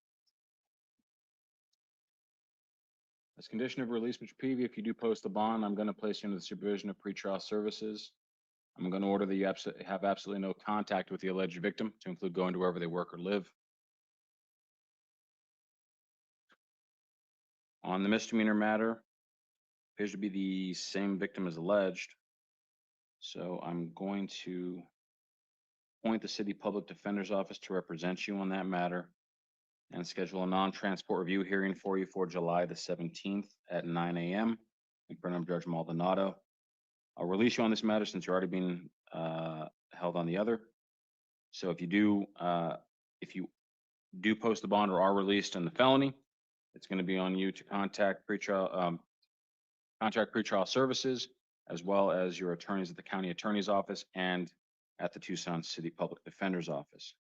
As condition of release, Mr. Peavy, if you do post the bond, I'm gonna place you under the supervision of pretrial services. I'm gonna order that you have absolutely no contact with the alleged victim, to include going to wherever they work or live. On the misdemeanor matter, appears to be the same victim as alleged. So I'm going to appoint the city public defender's office to represent you on that matter and schedule a non-transport review hearing for you for July the 17th at 9 a.m. in front of Judge Maldonado. I'll release you on this matter since you're already being held on the other. So if you do post the bond or are released in the felony, it's going to be on you to contact pretrial services, as well as your attorneys at the county attorney's office and at the Tucson City Public Defender's office.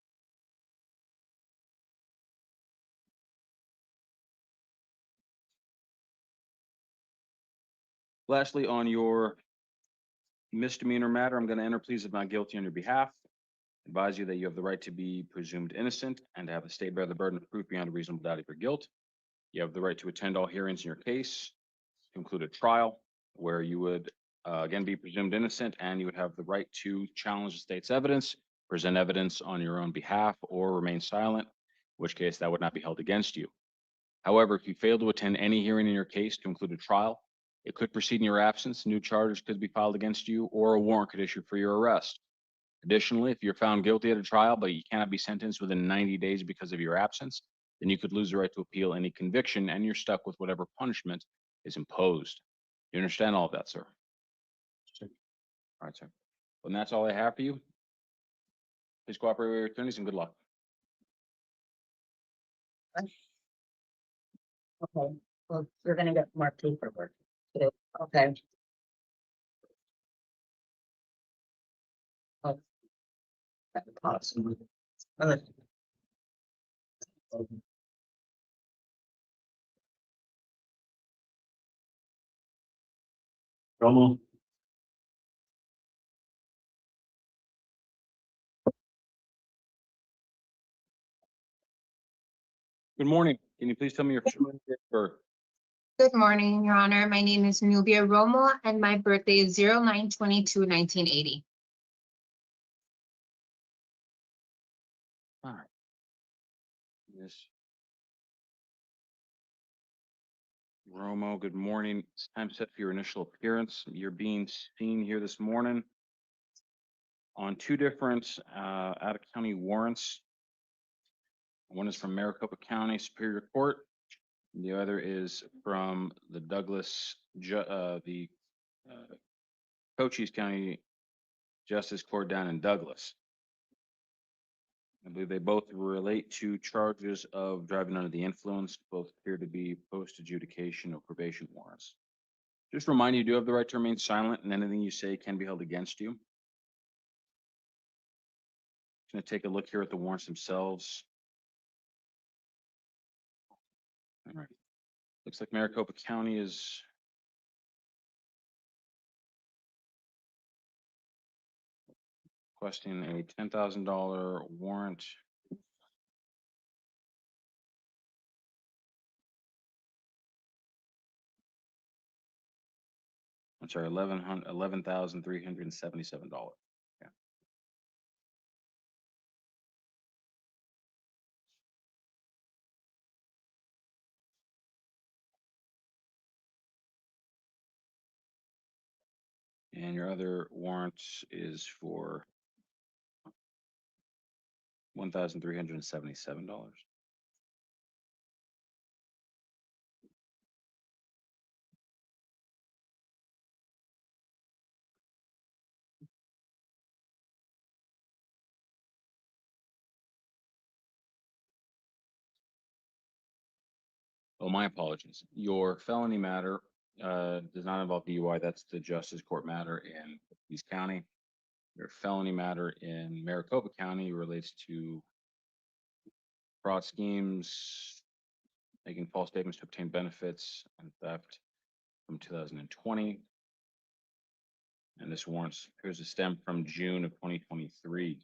Lastly, on your misdemeanor matter, I'm going to enter pleas of not guilty on your behalf. Advise you that you have the right to be presumed innocent and to have the state bear the burden of proof beyond a reasonable doubt of your guilt. You have the right to attend all hearings in your case, to include a trial where you would again be presumed innocent, and you would have the right to challenge the state's evidence, present evidence on your own behalf, or remain silent, in which case that would not be held against you. However, if you fail to attend any hearing in your case, to include a trial, it could proceed in your absence. New charges could be filed against you, or a warrant could issue for your arrest. Additionally, if you're found guilty at a trial, but you cannot be sentenced within 90 days because of your absence, then you could lose the right to appeal any conviction, and you're stuck with whatever punishment is imposed. You understand all of that, sir? All right, sir. And that's all I have for you. Please cooperate with your attorneys and good luck. Okay, well, we're gonna get more paperwork too. Okay. Oh. Pause. Okay. Romo. Good morning. Can you please tell me your first name and date of birth? Good morning, Your Honor. My name is Nubia Romo and my birthday is 09/22/1980. All right. Yes. Romo, good morning. It's time set for your initial appearance. You're being seen here this morning on two different out-of-county warrants. One is from Maricopa County Superior Court. And the other is from the Cochise County Justice Court down in Douglas. I believe they both relate to charges of driving under the influence. Both appear to be post-adjudication or probation warrants. Just remind you do have the right to remain silent, and anything you say can be held against you. Going to take a look here at the warrants themselves. All right. Looks like Maricopa County is requesting a $10,000 warrant. I'm sorry, $11,377. Yeah. And your other warrant is for $1,377. Oh, my apologies. Your felony matter does not involve DUI. That's the Justice Court matter in East County. Your felony matter in Maricopa County relates to fraud schemes, making false statements to obtain benefits and theft from 2020. And this warrant appears to stem from June of 2023.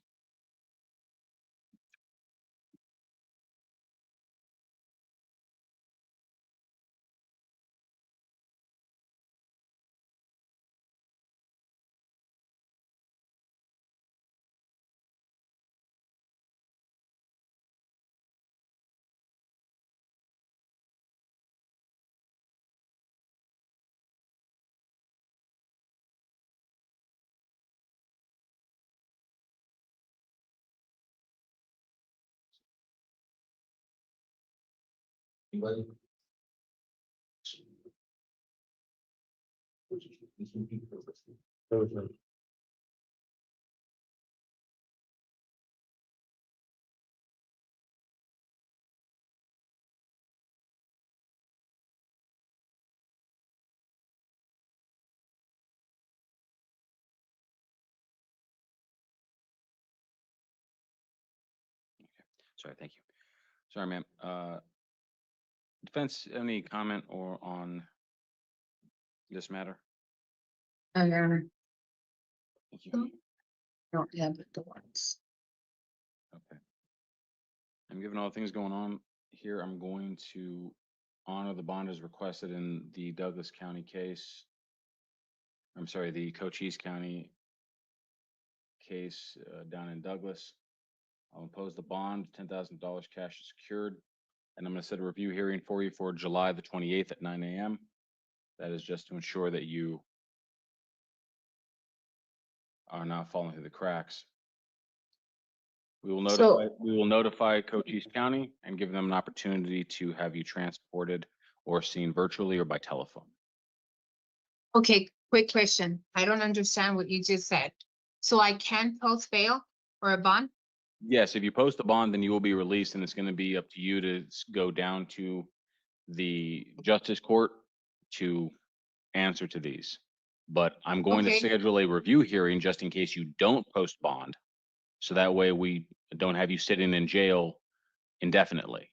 Sorry, thank you. Sorry, ma'am. Defense, any comment or on this matter? No, Your Honor, Thank you. don't have the warrants. Okay. And given all the things going on here, I'm going to honor the bond as requested in the Douglas County case. I'm sorry, the Cochise County case down in Douglas. I'll impose the bond, $10,000 cash is secured. And I'm going to set a review hearing for you for July the 28th at 9 a.m. That is just to ensure that you are not falling through the cracks. We will notify Cochise County and give them an opportunity to have you transported or seen virtually or by telephone. Okay, quick question. I don't understand what you just said. So I can post bail or a bond? Yes, if you post a bond, then you will be released, and it's going to be up to you to go down to the Justice Court to answer to these. But I'm going to Okay. schedule a review hearing just in case you don't post bond. So that way we don't have you sitting in jail indefinitely.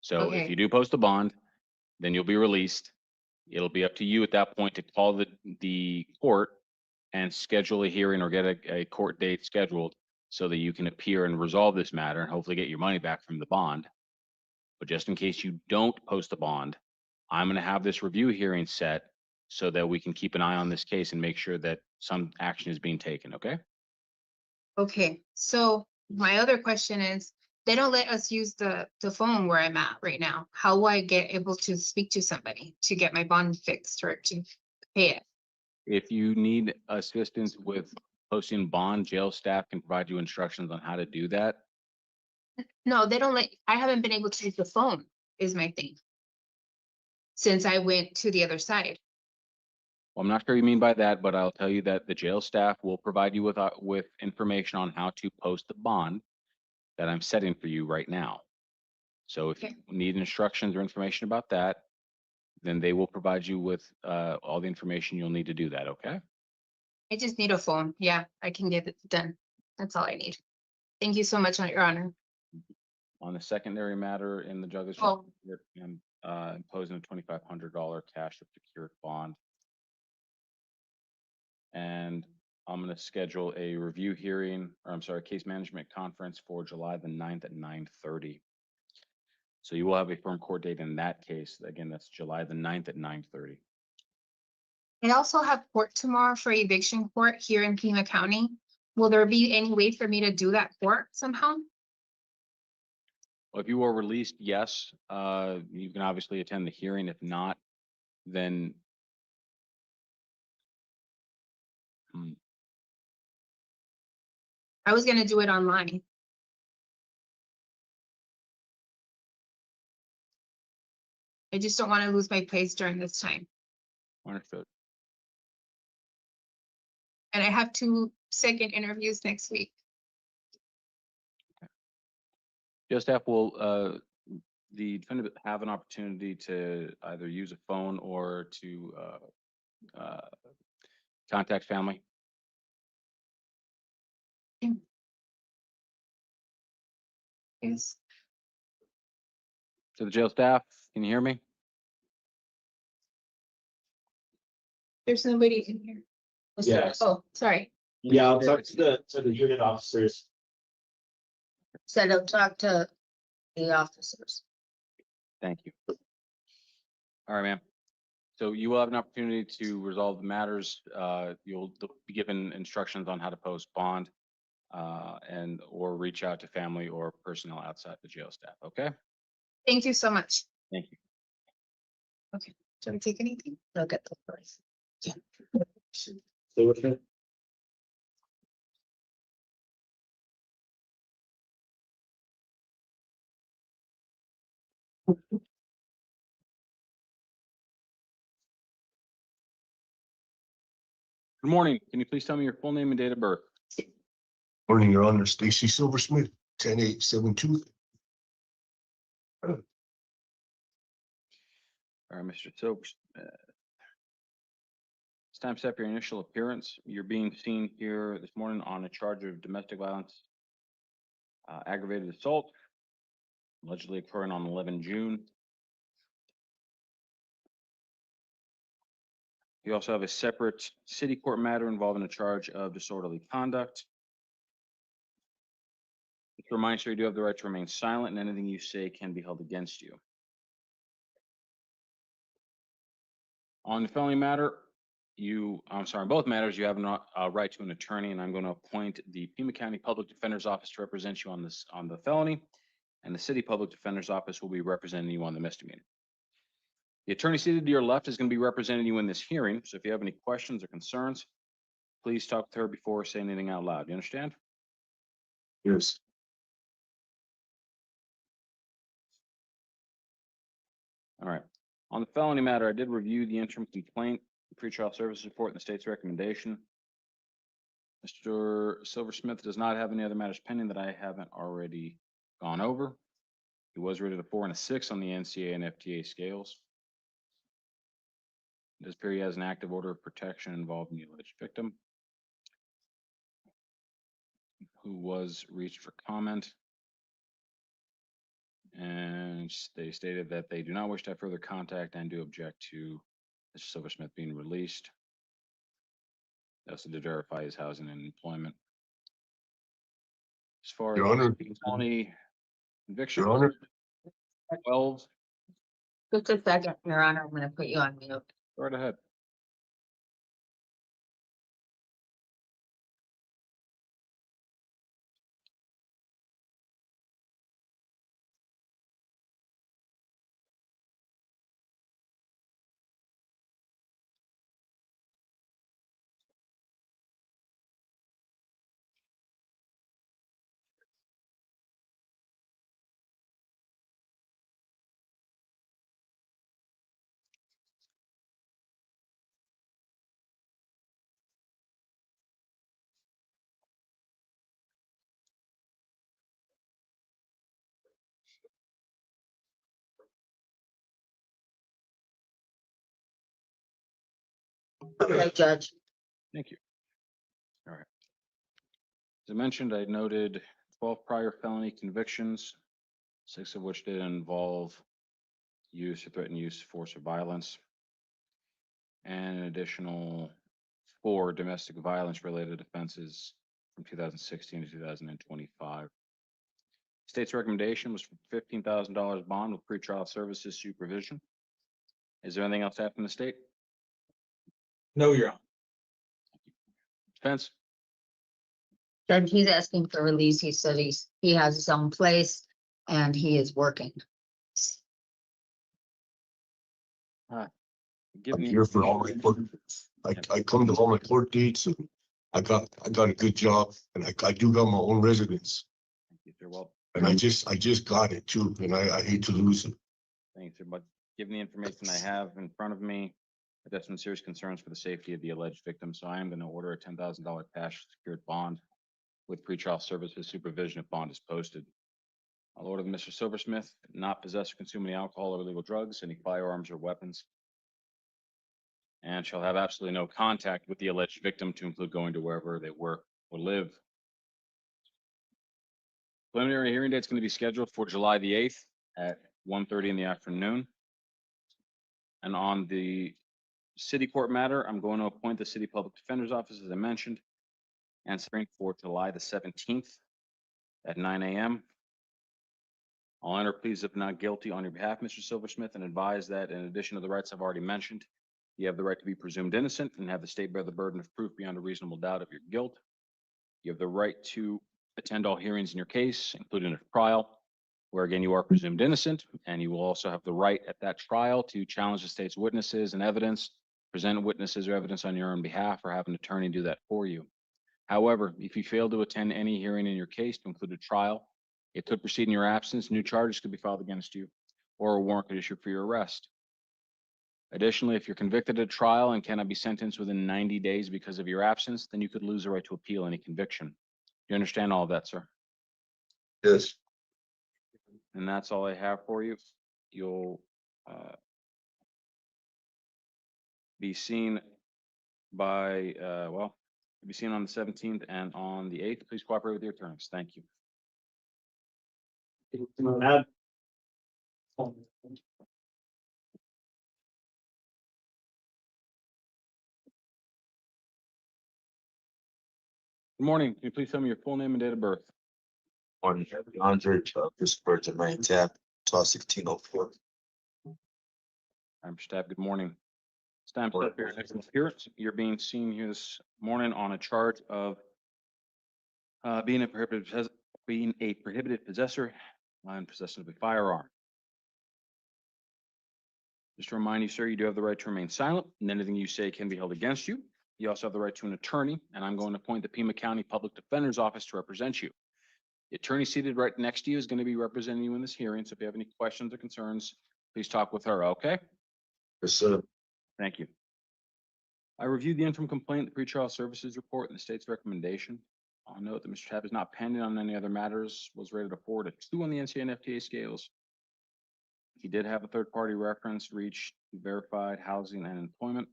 So if Okay. you do post a bond, then you'll be released. It'll be up to you at that point to call the court and schedule a hearing or get a court date scheduled so that you can appear and resolve this matter and hopefully get your money back from the bond. But just in case you don't post a bond, I'm going to have this review hearing set so that we can keep an eye on this case and make sure that some action is being taken, okay? Okay, so my other question is, they don't let us use the phone where I'm at right now. How will I get able to speak to somebody to get my bond fixed or to pay it? If you need assistance with posting bond, jail staff can provide you instructions on how to do that. No, they don't let, I haven't been able to use the phone is my thing. Since I went to the other side. Well, I'm not sure you mean by that, but I'll tell you that the jail staff will provide you with information on how to post the bond that I'm setting for you right now. So if you need instructions or information about that, then they will provide you with all the information you'll need to do that, okay? I just need a phone. Yeah, I can get it done. That's all I need. Thank you so much, Your Honor. On the secondary matter in the Douglas, Oh. I'm imposing a $2,500 cash secured bond. And I'm going to schedule a review hearing, or I'm sorry, case management conference for July the 9th at 9:30. So you will have a firm court date in that case. Again, that's July the 9th at 9:30. I also have court tomorrow for eviction court here in Pima County. Will there be any way for me to do that court somehow? Well, if you are released, yes, you can obviously attend the hearing. If not, then I was gonna do it online. I just don't want to lose my place during this time. Understood. And I have 2 second interviews next week. Jail staff will the defendant have an opportunity to either use a phone or to contact family? Yes. To the jail staff, can you hear me? There's nobody in here. Yes. Oh, sorry. Yeah, I'll talk to the unit officers. Said I'll talk to the officers. Thank you. All right, ma'am. So you will have an opportunity to resolve the matters. You'll be given instructions on how to post bond and or reach out to family or personnel outside the jail staff. Okay? Thank you so much. Thank you. Okay. Do we take anything? Look at the price. Stay with me. Good morning. Can you please tell me your full name and date of birth? Morning, Your Honor, Stacy Silversmith, 10872. All right, Mr. Sobers. It's time to set your initial appearance. You're being seen here this morning on a charge of domestic violence, aggravated assault, allegedly occurring on 11 June. You also have a separate city court matter involving a charge of disorderly conduct. Just to remind you, you do have the right to remain silent, and anything you say can be held against you. On the felony matter, both matters, you have a right to an attorney, and I'm going to appoint the Pima County Public Defender's Office to represent you on the felony, and the City Public Defender's Office will be representing you on the misdemeanor. The attorney seated to your left is going to be representing you in this hearing, so if you have any questions or concerns, please talk with her before saying anything out loud. You understand? Yes. All right. On the felony matter, I did review the interim complaint, the pretrial services report, and the state's recommendation. Mr. Silversmith does not have any other matters pending that I haven't already gone over. He was rated a 4 and a 6 on the NCAA and FTA scales. This period has an active order of protection involving the alleged victim, who was reached for comment. And they stated that they do not wish to have further contact and do object to Mr. Silversmith being released. They also did verify his housing and employment. As far Your as Honor. felony conviction, Your Honor. 12, Just a second, Your Honor, I'm gonna put you on mute. right ahead. Okay, Judge. Thank you. All right. As I mentioned, I noted 12 prior felony convictions, 6 of which did involve use or threatened use of force or violence, and an additional 4 domestic violence related offenses from 2016 to 2025. State's recommendation was for $15,000 bond with pretrial services supervision. Is there anything else to add from the state? No, Your Honor. Defense? Judge, he's asking for release. He said he has his own place and he is working. I'm here for all my court. I come to all my court dates and I got a good job and I do got my own residence. You're welcome. And I just got it too, and I hate to lose it. Thanks, sir. But given the information I have in front of me, I've got some serious concerns for the safety of the alleged victim, so I am going to order a $10,000 cash secured bond with pretrial services supervision if bond is posted. I'll order that Mr. Silversmith not possess or consume any alcohol or illegal drugs, any firearms or weapons, and shall have absolutely no contact with the alleged victim to include going to wherever they work or live. Preliminary hearing date is going to be scheduled for July the 8th at 1:30 in the afternoon. And on the city court matter, I'm going to appoint the city public defender's office, as I mentioned, and hearing for July the 17th at 9 a.m. I'll enter pleas of not guilty on your behalf, Mr. Silversmith, and advise that in addition to the rights I've already mentioned, you have the right to be presumed innocent and have the state bear the burden of proof beyond a reasonable doubt of your guilt. You have the right to attend all hearings in your case, including a trial, where again, you are presumed innocent, and you will also have the right at that trial to challenge the state's witnesses and evidence, present witnesses or evidence on your own behalf, or have an attorney do that for you. However, if you fail to attend any hearing in your case to include a trial, it could proceed in your absence, new charges could be filed against you, or a warrant could issue for your arrest. Additionally, if you're convicted at trial and cannot be sentenced within 90 days because of your absence, then you could lose the right to appeal any conviction. You understand all of that, sir? Yes. And that's all I have for you. You'll be seen by, you'll be seen on the 17th and on the 8th. Please cooperate with your attorneys. Thank you. Good morning. Can you please tell me your full name and date of birth? On Andre, Christopher, Jermaine Tap, 12/16/04. I'm Stab. Good morning. It's time for your next appearance. You're being seen here this morning on a charge of being a prohibited possessor and possession of a firearm. Just to remind you, sir, you do have the right to remain silent, and anything you say can be held against you. You also have the right to an attorney, and I'm going to appoint the Pima County Public Defender's Office to represent you. The attorney seated right next to you is going to be representing you in this hearing, so if you have any questions or concerns, please talk with her, okay? Yes, sir. Thank you. I reviewed the interim complaint, the pretrial services report, and the state's recommendation. I'll note that Mr. Tapp is not pending on any other matters, was rated a 4 to 2 on the NCAA and FTA scales. He did have a third-party reference reach verified housing and employment,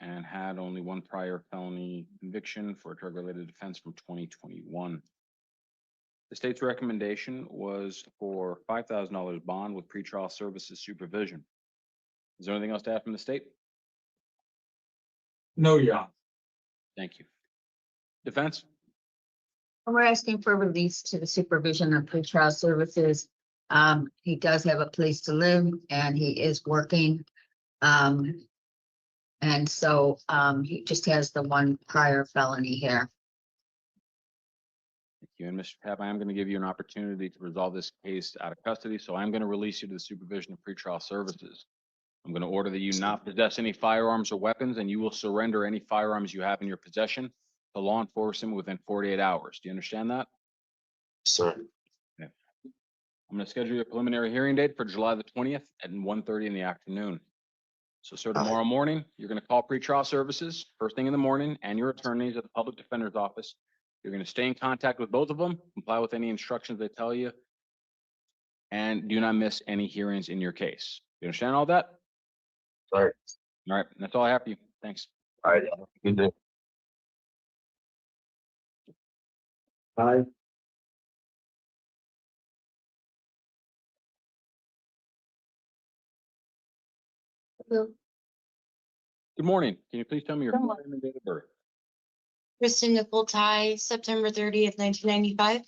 and had only one prior felony conviction for a drug-related offense from 2021. The state's recommendation was for $5,000 bond with pretrial services supervision. Is there anything else to add from the state? No, Your Honor. Thank you. Defense? We're asking for release to the supervision of pretrial services. He does have a place to live and he is working. And so he just has the one prior felony here. Thank you. And Mr. Tapp, I am going to give you an opportunity to resolve this case out of custody, so I'm going to release you to the supervision of pretrial services. I'm going to order that you not possess any firearms or weapons, and you will surrender any firearms you have in your possession to law enforcement within 48 hours. Do you understand that? Sir. Okay. I'm going to schedule your preliminary hearing date for July the 20th at 1:30 in the afternoon. So, sir, tomorrow morning, you're going to call pretrial services first thing in the morning and your attorneys at the public defender's office. You're going to stay in contact with both of them, comply with any instructions they tell you, and do not miss any hearings in your case. You understand all that? Sorry. All right, that's all I have for you. Thanks. All right. Good day. Hi. Good morning. Can you please tell me your full name and date of birth? Kristen Nicole Ty, September 30th, 1995.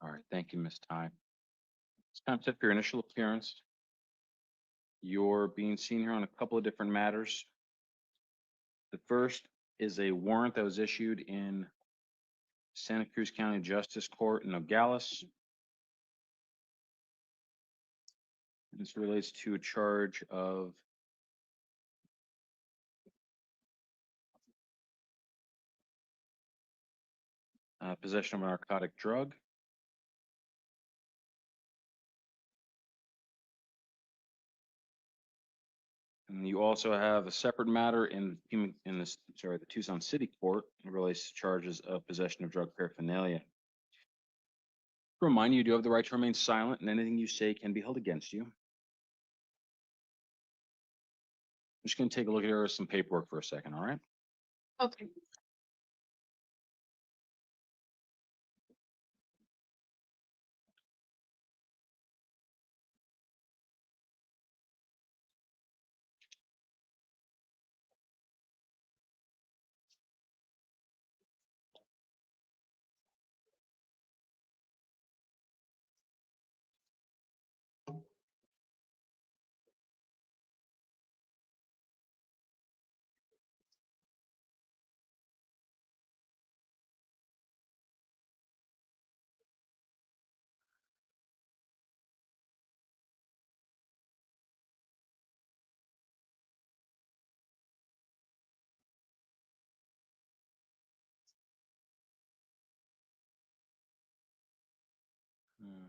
All right, thank you, Ms. Ty. It's time set for your initial appearance. You're being seen here on a couple of different matters. The first is a warrant that was issued in Santa Cruz County Justice Court in Nogales. This relates to a charge of possession of a narcotic drug. And you also have a separate matter in this, sorry, the Tucson City Court in relation to charges of possession of drug paraphernalia. Remind you, you do have the right to remain silent, and anything you say can be held against you. I'm just going to take a look at some paperwork for a second, all right? Okay. Hmm.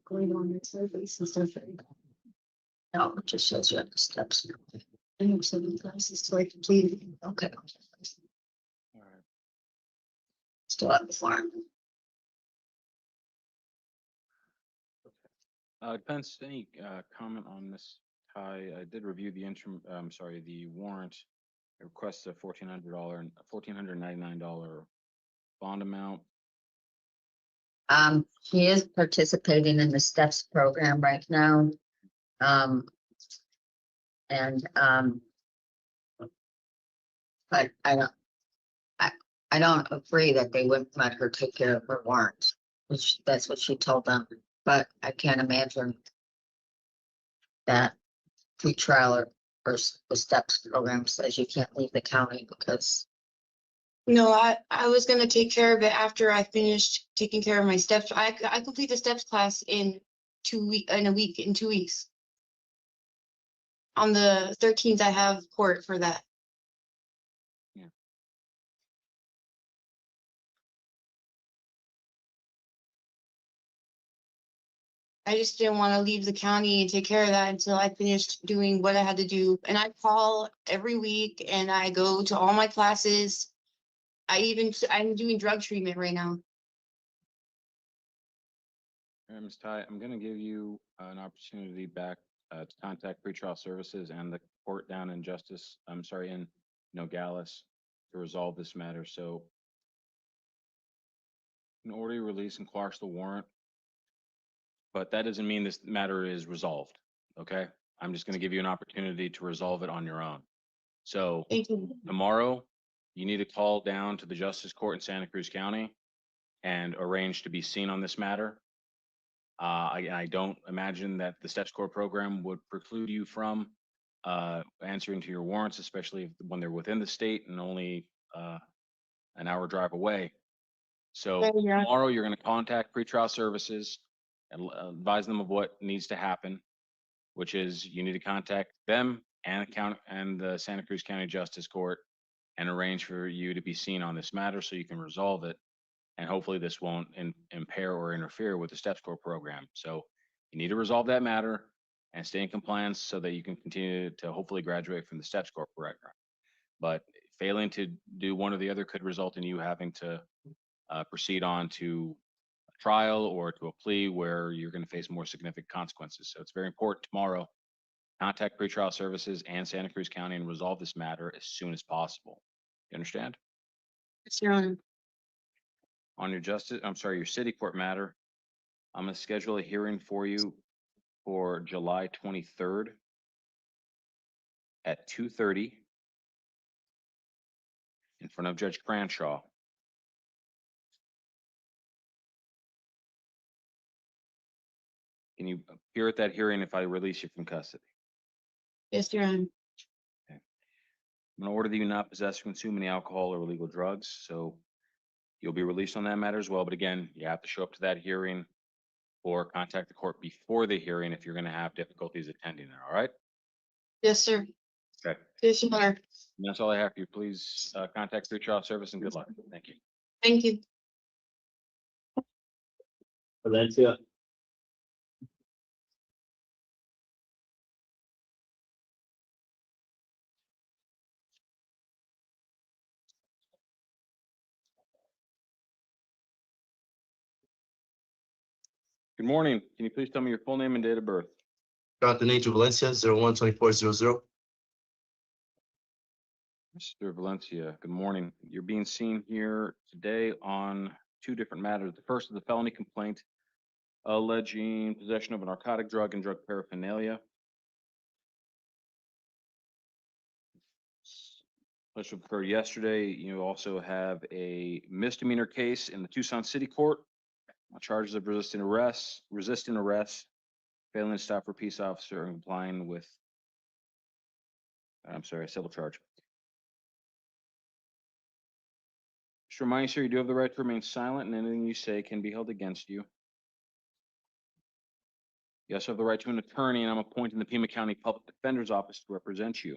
Going on the surveys and stuff. No, it just shows you the steps. I have 7 classes till I completed. Okay. All right. Still at the farm. Depends, any comment on this, Ty? I did review the the warrant. It requests a $1,499 bond amount. He is participating in the STEPS program right now. But I don't agree that they wouldn't let her take care of her warrant, which that's what she told them, but I can't imagine that pretrial or the STEPS program says you can't leave the county because No, I was gonna take care of it after I finished taking care of my steps. I complete the steps class in in 2 weeks. On the 13th, I have court for that. Yeah. I just didn't want to leave the county and take care of that until I finished doing what I had to do. And I call every week and I go to all my classes. I'm doing drug treatment right now. Ms. Ty, I'm going to give you an opportunity back to contact pretrial services and the court down in in Nogales to resolve this matter. So in order to release and quash the warrant, but that doesn't mean this matter is resolved, okay? I'm just going to give you an opportunity to resolve it on your own. So Thank you. tomorrow, you need to call down to the Justice Court in Santa Cruz County and arrange to be seen on this matter. I don't imagine that the STEPS Court program would preclude you from answering to your warrants, especially when they're within the state and only an hour drive away. So Yeah. tomorrow, you're going to contact pretrial services and advise them of what needs to happen, which is you need to contact them and the Santa Cruz County Justice Court and arrange for you to be seen on this matter so you can resolve it. And hopefully this won't impair or interfere with the STEPS Corps program. So you need to resolve that matter and stay in compliance so that you can continue to hopefully graduate from the STEPS Corps program. But failing to do one or the other could result in you having to proceed on to a trial or to a plea where you're going to face more significant consequences. So it's very important tomorrow, contact pretrial services and Santa Cruz County and resolve this matter as soon as possible. You understand? Yes, Your Honor. On your city court matter, I'm gonna schedule a hearing for you for July 23rd at 2:30 in front of Judge Cranshaw. Can you appear at that hearing if I release you from custody? Yes, Your Honor. I'm gonna order that you not possess or consume any alcohol or illegal drugs, so you'll be released on that matter as well. But again, you have to show up to that hearing or contact the court before the hearing if you're gonna have difficulties attending there, all right? Yes, sir. Okay. Yes, Your Honor. And that's all I have for you. Please, contact pretrial service and good luck. Thank you. Thank you. Valencia. Good morning. Can you please tell me your full name and date of birth? Jonathan Angel Valencia, 012400. Mr. Valencia, good morning. You're being seen here today on two different matters. The first is a felony complaint alleging possession of a narcotic drug and drug paraphernalia. Which occurred yesterday. You also have a misdemeanor case in the Tucson City Court. Charges of resisting arrest, failing to stop for peace officer and complying with, I'm sorry, a civil charge. Just remind you, sir, you do have the right to remain silent and anything you say can be held against you. You also have the right to an attorney, and I'm appointing the Pima County Public Defender's Office to represent you.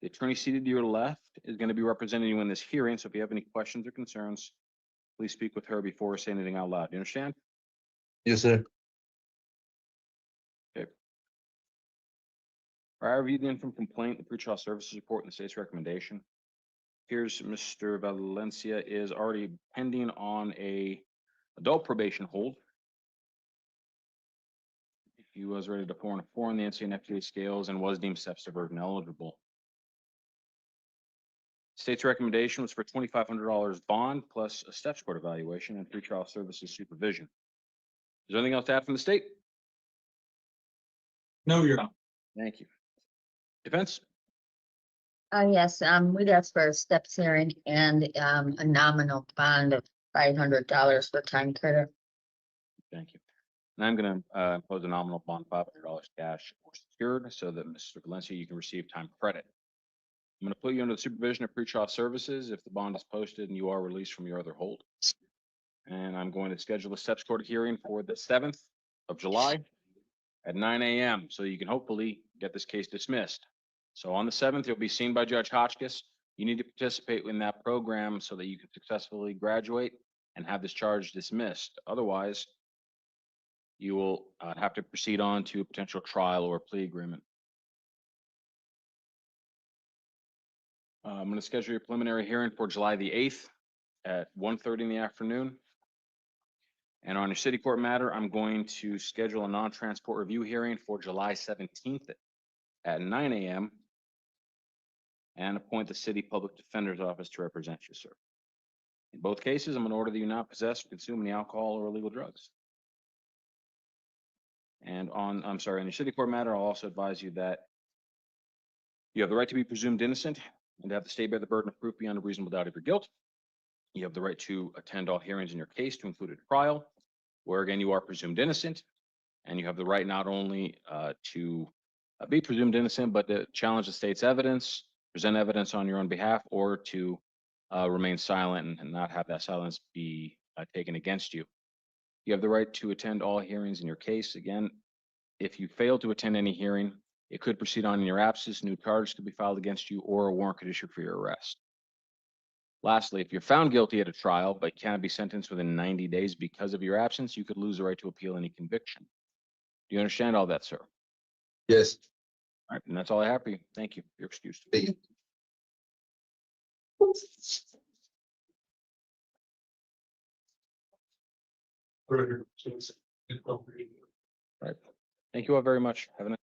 The attorney seated to your left is going to be representing you in this hearing, so if you have any questions or concerns, please speak with her before saying anything out loud. You understand? Yes, sir. Okay. I reviewed the interim complaint, the pretrial services report, and the state's recommendation. Here's Mr. Valencia is already pending on a adult probation hold. He was rated a 4 and a 4 on the NCNFTA scales and was deemed steps diversion eligible. State's recommendation was for $2,500 bond plus a steps court evaluation and pretrial services supervision. Is there anything else to add from the state? No, Your Honor. Thank you. Defense? Yes, we'd ask for a steps hearing and, a nominal bond of $500 for time credit. Thank you. And I'm going to impose a nominal bond, $500 cash or secured, so that Mr. Valencia, you can receive time credit. I'm going to put you under the supervision of pretrial services if the bond is posted and you are released from your other hold. And I'm going to schedule a steps court hearing for the 7th of July at 9 a.m. so you can hopefully get this case dismissed. So on the 7th, you'll be seen by Judge Hotchkiss. You need to participate in that program so that you can successfully graduate and have this charge dismissed. Otherwise, you will have to proceed on to a potential trial or plea agreement. I'm going to schedule your preliminary hearing for July the 8th at 1:30 in the afternoon. And on your city court matter, I'm going to schedule a non-transport review hearing for July 17th at 9 a.m. and appoint the city public defender's office to represent you, sir. In both cases, I'm going to order that you not possess or consume any alcohol or illegal drugs. And on your city court matter, I'll also advise you that you have the right to be presumed innocent and to have the state bear the burden of proof beyond a reasonable doubt of your guilt. You have the right to attend all hearings in your case, to include a trial, where again you are presumed innocent, and you have the right not only to be presumed innocent, but to challenge the state's evidence, present evidence on your own behalf, or to remain silent and not have that silence be taken against you. You have the right to attend all hearings in your case. Again, if you fail to attend any hearing, it could proceed on in your absence, new charges could be filed against you, or a warrant could issue for your arrest. Lastly, if you're found guilty at a trial but cannot be sentenced within 90 days because of your absence, you could lose the right to appeal any conviction. Do you understand all that, sir? Yes. All right, and that's all I have for you. Thank you. You're excused. Thank you. Right. Thank you all very much. Have a nice